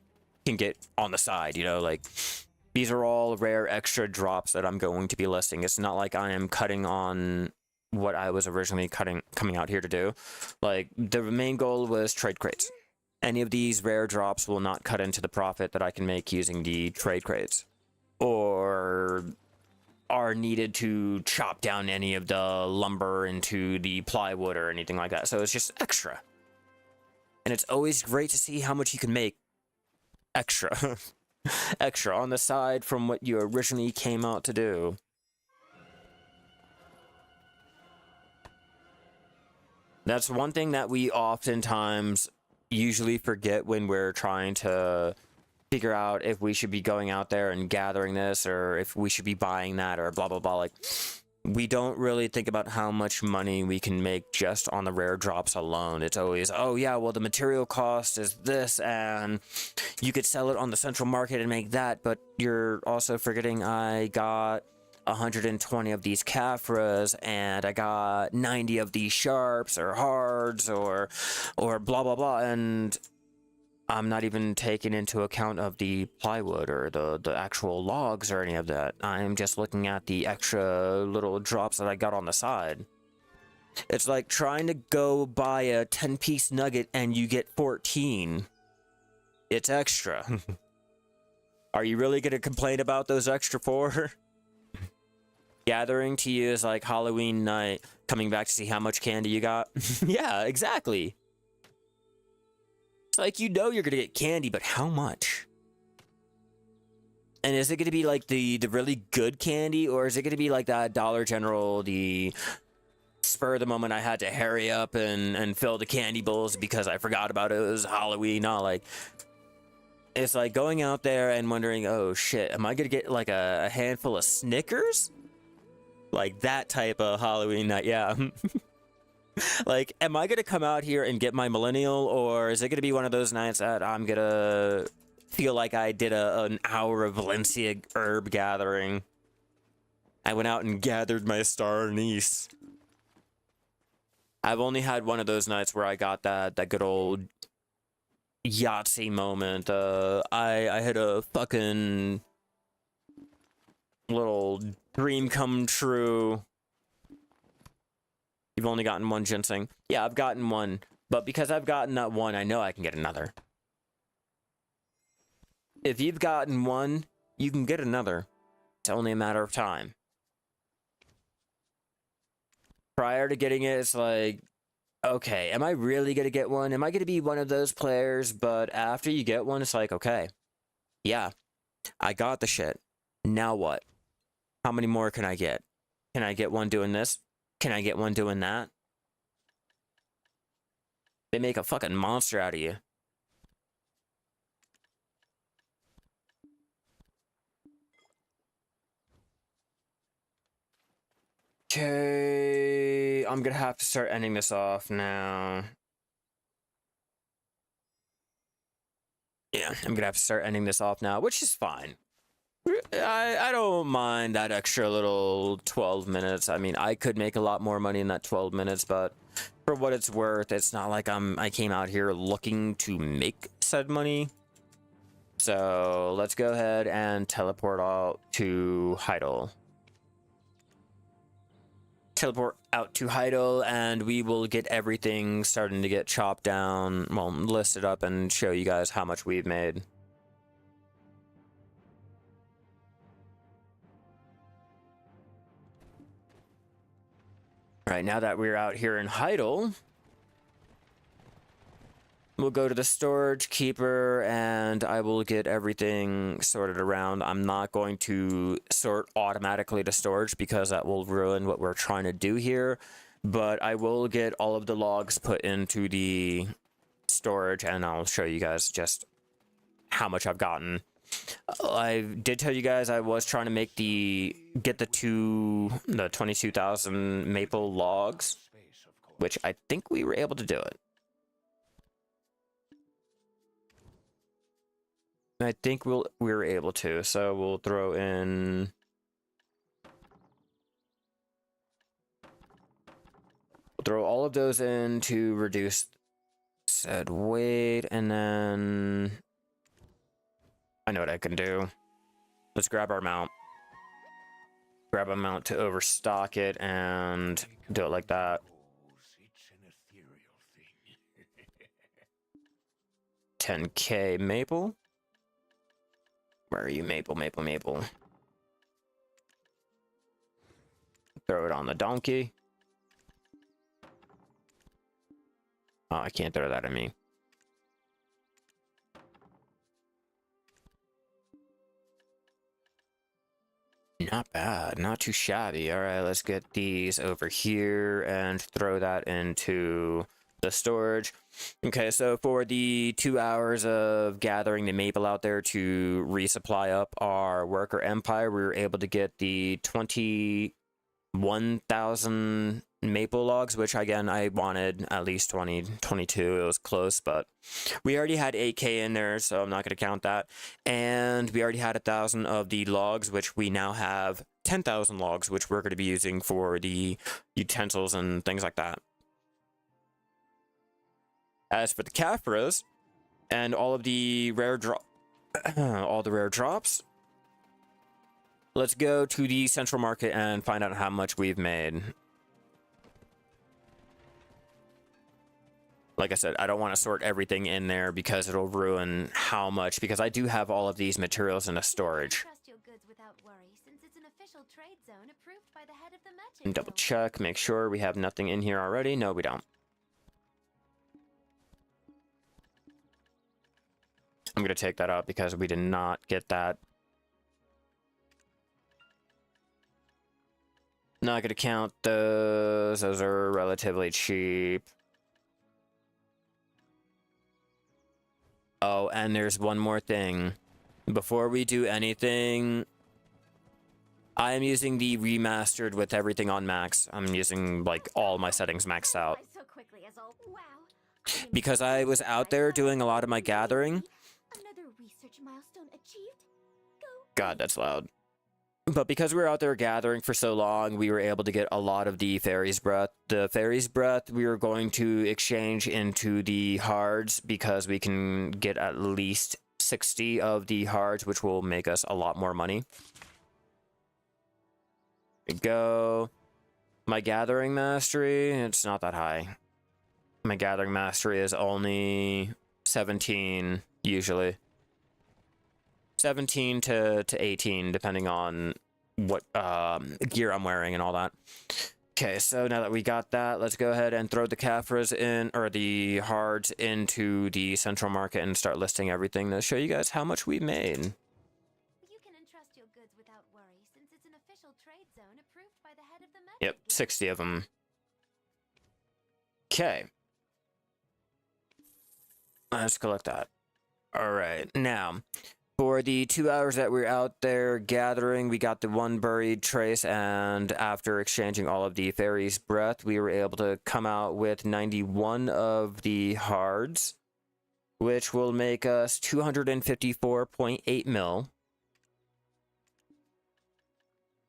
can get on the side, you know, like these are all rare extra drops that I'm going to be listing. It's not like I am cutting on what I was originally coming out here to do. Like the main goal was trade crates. Any of these rare drops will not cut into the profit that I can make using the trade crates, or are needed to chop down any of the lumber into the plywood or anything like that. So it's just extra. And it's always great to see how much you can make extra. Extra on the side from what you originally came out to do. That's one thing that we oftentimes usually forget when we're trying to figure out if we should be going out there and gathering this, or if we should be buying that, or blah blah blah. Like, we don't really think about how much money we can make just on the rare drops alone. It's always, oh yeah, well the material cost is this, and you could sell it on the central market and make that, but you're also forgetting I got 120 of these Caphras, and I got 90 of these sharps or hards, or blah blah blah, and I'm not even taking into account of the plywood or the actual logs or any of that. I'm just looking at the extra little drops that I got on the side. It's like trying to go buy a 10-piece nugget and you get 14. It's extra. Are you really going to complain about those extra 4? Gathering to you is like Halloween night, coming back to see how much candy you got. Yeah, exactly. It's like, you know you're gonna get candy, but how much? And is it gonna be like the really good candy, or is it gonna be like that Dollar General, the spur of the moment I had to hurry up and fill the candy bowls because I forgot about it was Halloween? No, like, it's like going out there and wondering, oh shit, am I gonna get like a handful of Snickers? Like that type of Halloween night, yeah. Like, am I gonna come out here and get my millennial, or is it gonna be one of those nights that I'm gonna feel like I did an hour of Valencia herb gathering, I went out and gathered my star anise. I've only had one of those nights where I got that good old Yahtzee moment. I had a fucking little dream come true. You've only gotten one ginseng. Yeah, I've gotten one. But because I've gotten that one, I know I can get another. If you've gotten one, you can get another. It's only a matter of time. Prior to getting it, it's like, okay, am I really going to get one? Am I going to be one of those players? But after you get one, it's like, okay, yeah, I got the shit. Now what? How many more can I get? Can I get one doing this? Can I get one doing that? They make a fucking monster out of you. Okay, I'm gonna have to start ending this off now. Yeah, I'm gonna have to start ending this off now, which is fine. I don't mind that extra little 12 minutes. I mean, I could make a lot more money in that 12 minutes, but for what it's worth, it's not like I came out here looking to make said money. So let's go ahead and teleport out to Heidel. Teleport out to Heidel, and we will get everything starting to get chopped down, well, listed up, and show you guys how much we've made. All right, now that we're out here in Heidel, we'll go to the storage keeper, and I will get everything sorted around. I'm not going to sort automatically to storage because that will ruin what we're trying to do here. But I will get all of the logs put into the storage, and I'll show you guys just how much I've gotten. I did tell you guys I was trying to get the 22,000 maple logs, which I think we were able to do it. I think we were able to, so we'll throw in... We'll throw all of those in to reduce said weight, and then... I know what I can do. Let's grab our mount. Grab a mount to overstock it, and do it like that. 10k maple. Where are you, maple, maple, maple? Throw it on the donkey. Oh, I can't throw that at me. Not bad, not too shabby. All right, let's get these over here and throw that into the storage. Okay, so for the 2 hours of gathering the maple out there to resupply up our worker empire, we were able to get the 21,000 maple logs, which again, I wanted at least 22. It was close, but we already had 8k in there, so I'm not going to count that. And we already had 1,000 of the logs, which we now have 10,000 logs, which we're going to be using for the utensils and things like that. As for the Caphras and all of the rare drops, let's go to the central market and find out how much we've made. Like I said, I don't want to sort everything in there because it'll ruin how much, because I do have all of these materials in a storage. Trust your goods without worry, since it's an official trade zone approved by the head of the merchant And double guild. check, make sure we have nothing in here already. No, we don't. I'm going to take that out because we did not get that. Not going to count those. Those are relatively cheap. Oh, and there's one more thing. Before we do anything, I am using the remastered with everything on max. I'm using like all my settings maxed out. Because I was out there doing a lot of my gathering. Another research milestone achieved. Go. God, that's loud. But because we were out there gathering for so long, we were able to get a lot of the Fairy's Breath. The Fairy's Breath we were going to exchange into the Hards because we can get at least 60 of the Hards, which will make us a lot more money. There we go. My Gathering Mastery, it's not that high. My Gathering Mastery is only 17, usually. 17 to 18, depending on what gear I'm wearing and all that. Okay, so now that we got that, let's go ahead and throw the Caphras in, or the Hards into the central market and start listing everything to show you guys how much we made. You can entrust your goods without worry, since it's an official trade zone approved by the head of the mMORPG. Yep, 60 of them. Okay. Let's collect that. All right, now, for the 2 hours that we were out there gathering, we got the one buried trace, and after exchanging all of the Fairy's Breath, we were able to come out with 91 of the Hards, which will make us 254.8 mil.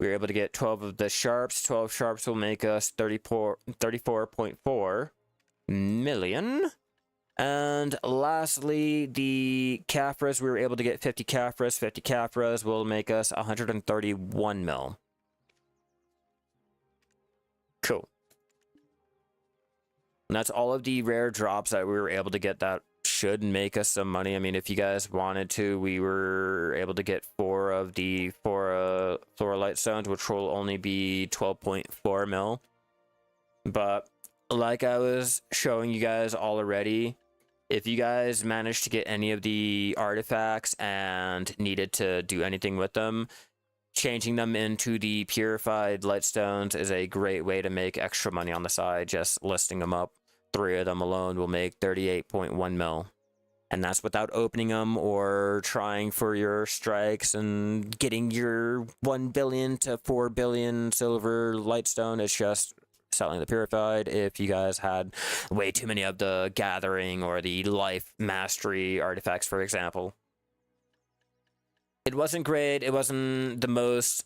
We were able to get 12 of the Sharps. 12 Sharps will make us 34.4 million. And lastly, the Caphras, we were able to get 50 Caphras. 50 Caphras will make us 131 mil. Cool. And that's all of the rare drops that we were able to get that should make us some money. I mean, if you guys wanted to, we were able to get 4 of the Light Stones, which will only be 12.4 mil. But like I was showing you guys all already, if you guys managed to get any of the artifacts and needed to do anything with them, changing them into the purified lightstones is a great way to make extra money on the side. Just listing them up, 3 of them alone will make 38.1 mil. And that's without opening them or trying for your strikes and getting your 1 billion to 4 billion silver lightstone. It's just selling the purified. If you guys had way too many of the gathering or the life mastery artifacts, for example, it wasn't great. It wasn't the most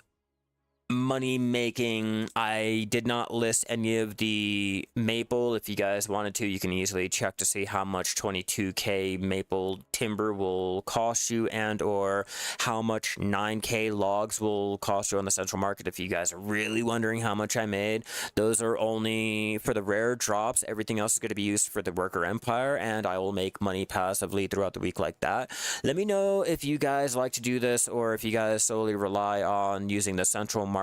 money making. I did not list any of the maple. If you guys wanted to, you can easily check to see how much 22k maple timber will cost you, and or how much 9k logs will cost you on the central market. If you guys are really wondering how much I made, those are only for the rare drops. Everything else is going to be used for the worker empire, and I will make money passively throughout the week like that. Let me know if you guys like to do this, or if you guys solely rely on using the central market.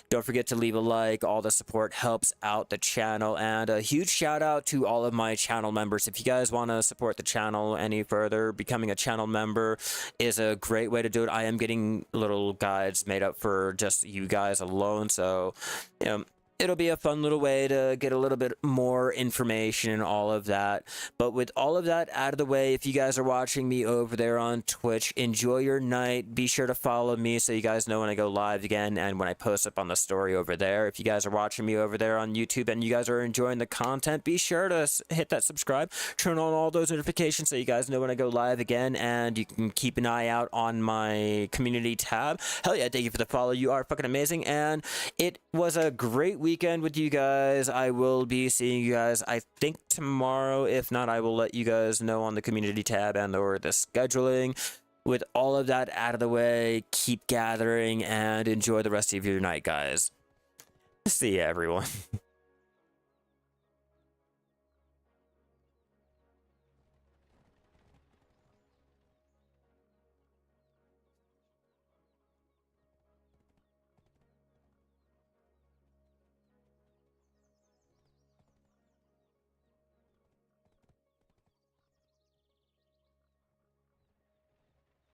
Don't forget to leave a like. All the support helps out the channel, and a huge shout out to all of my channel members. If you guys want to support the channel any further, becoming a channel member is a great way to do it. I am getting little guides made up for just you guys alone, so you know, it'll be a fun little way to get a little bit more information and all of that. But with all of that out of the way, if you guys are watching me over there on Twitch, enjoy your night. Be sure to follow me so you guys know when I go live again and when I post up on the story over there. If you guys are watching me over there on YouTube and you guys are enjoying the content, be sure to hit that subscribe, turn on all those notifications so you guys know when I go live again, and you can keep an eye out on my community tab. Hell yeah, thank you for the follow. You are fucking amazing, and it was a great weekend with you guys. I will be seeing you guys, I think, tomorrow. If not, I will let you guys know on the community tab and or the scheduling. With all of that out of the way, keep gathering and enjoy the rest of your night, guys. See ya, everyone.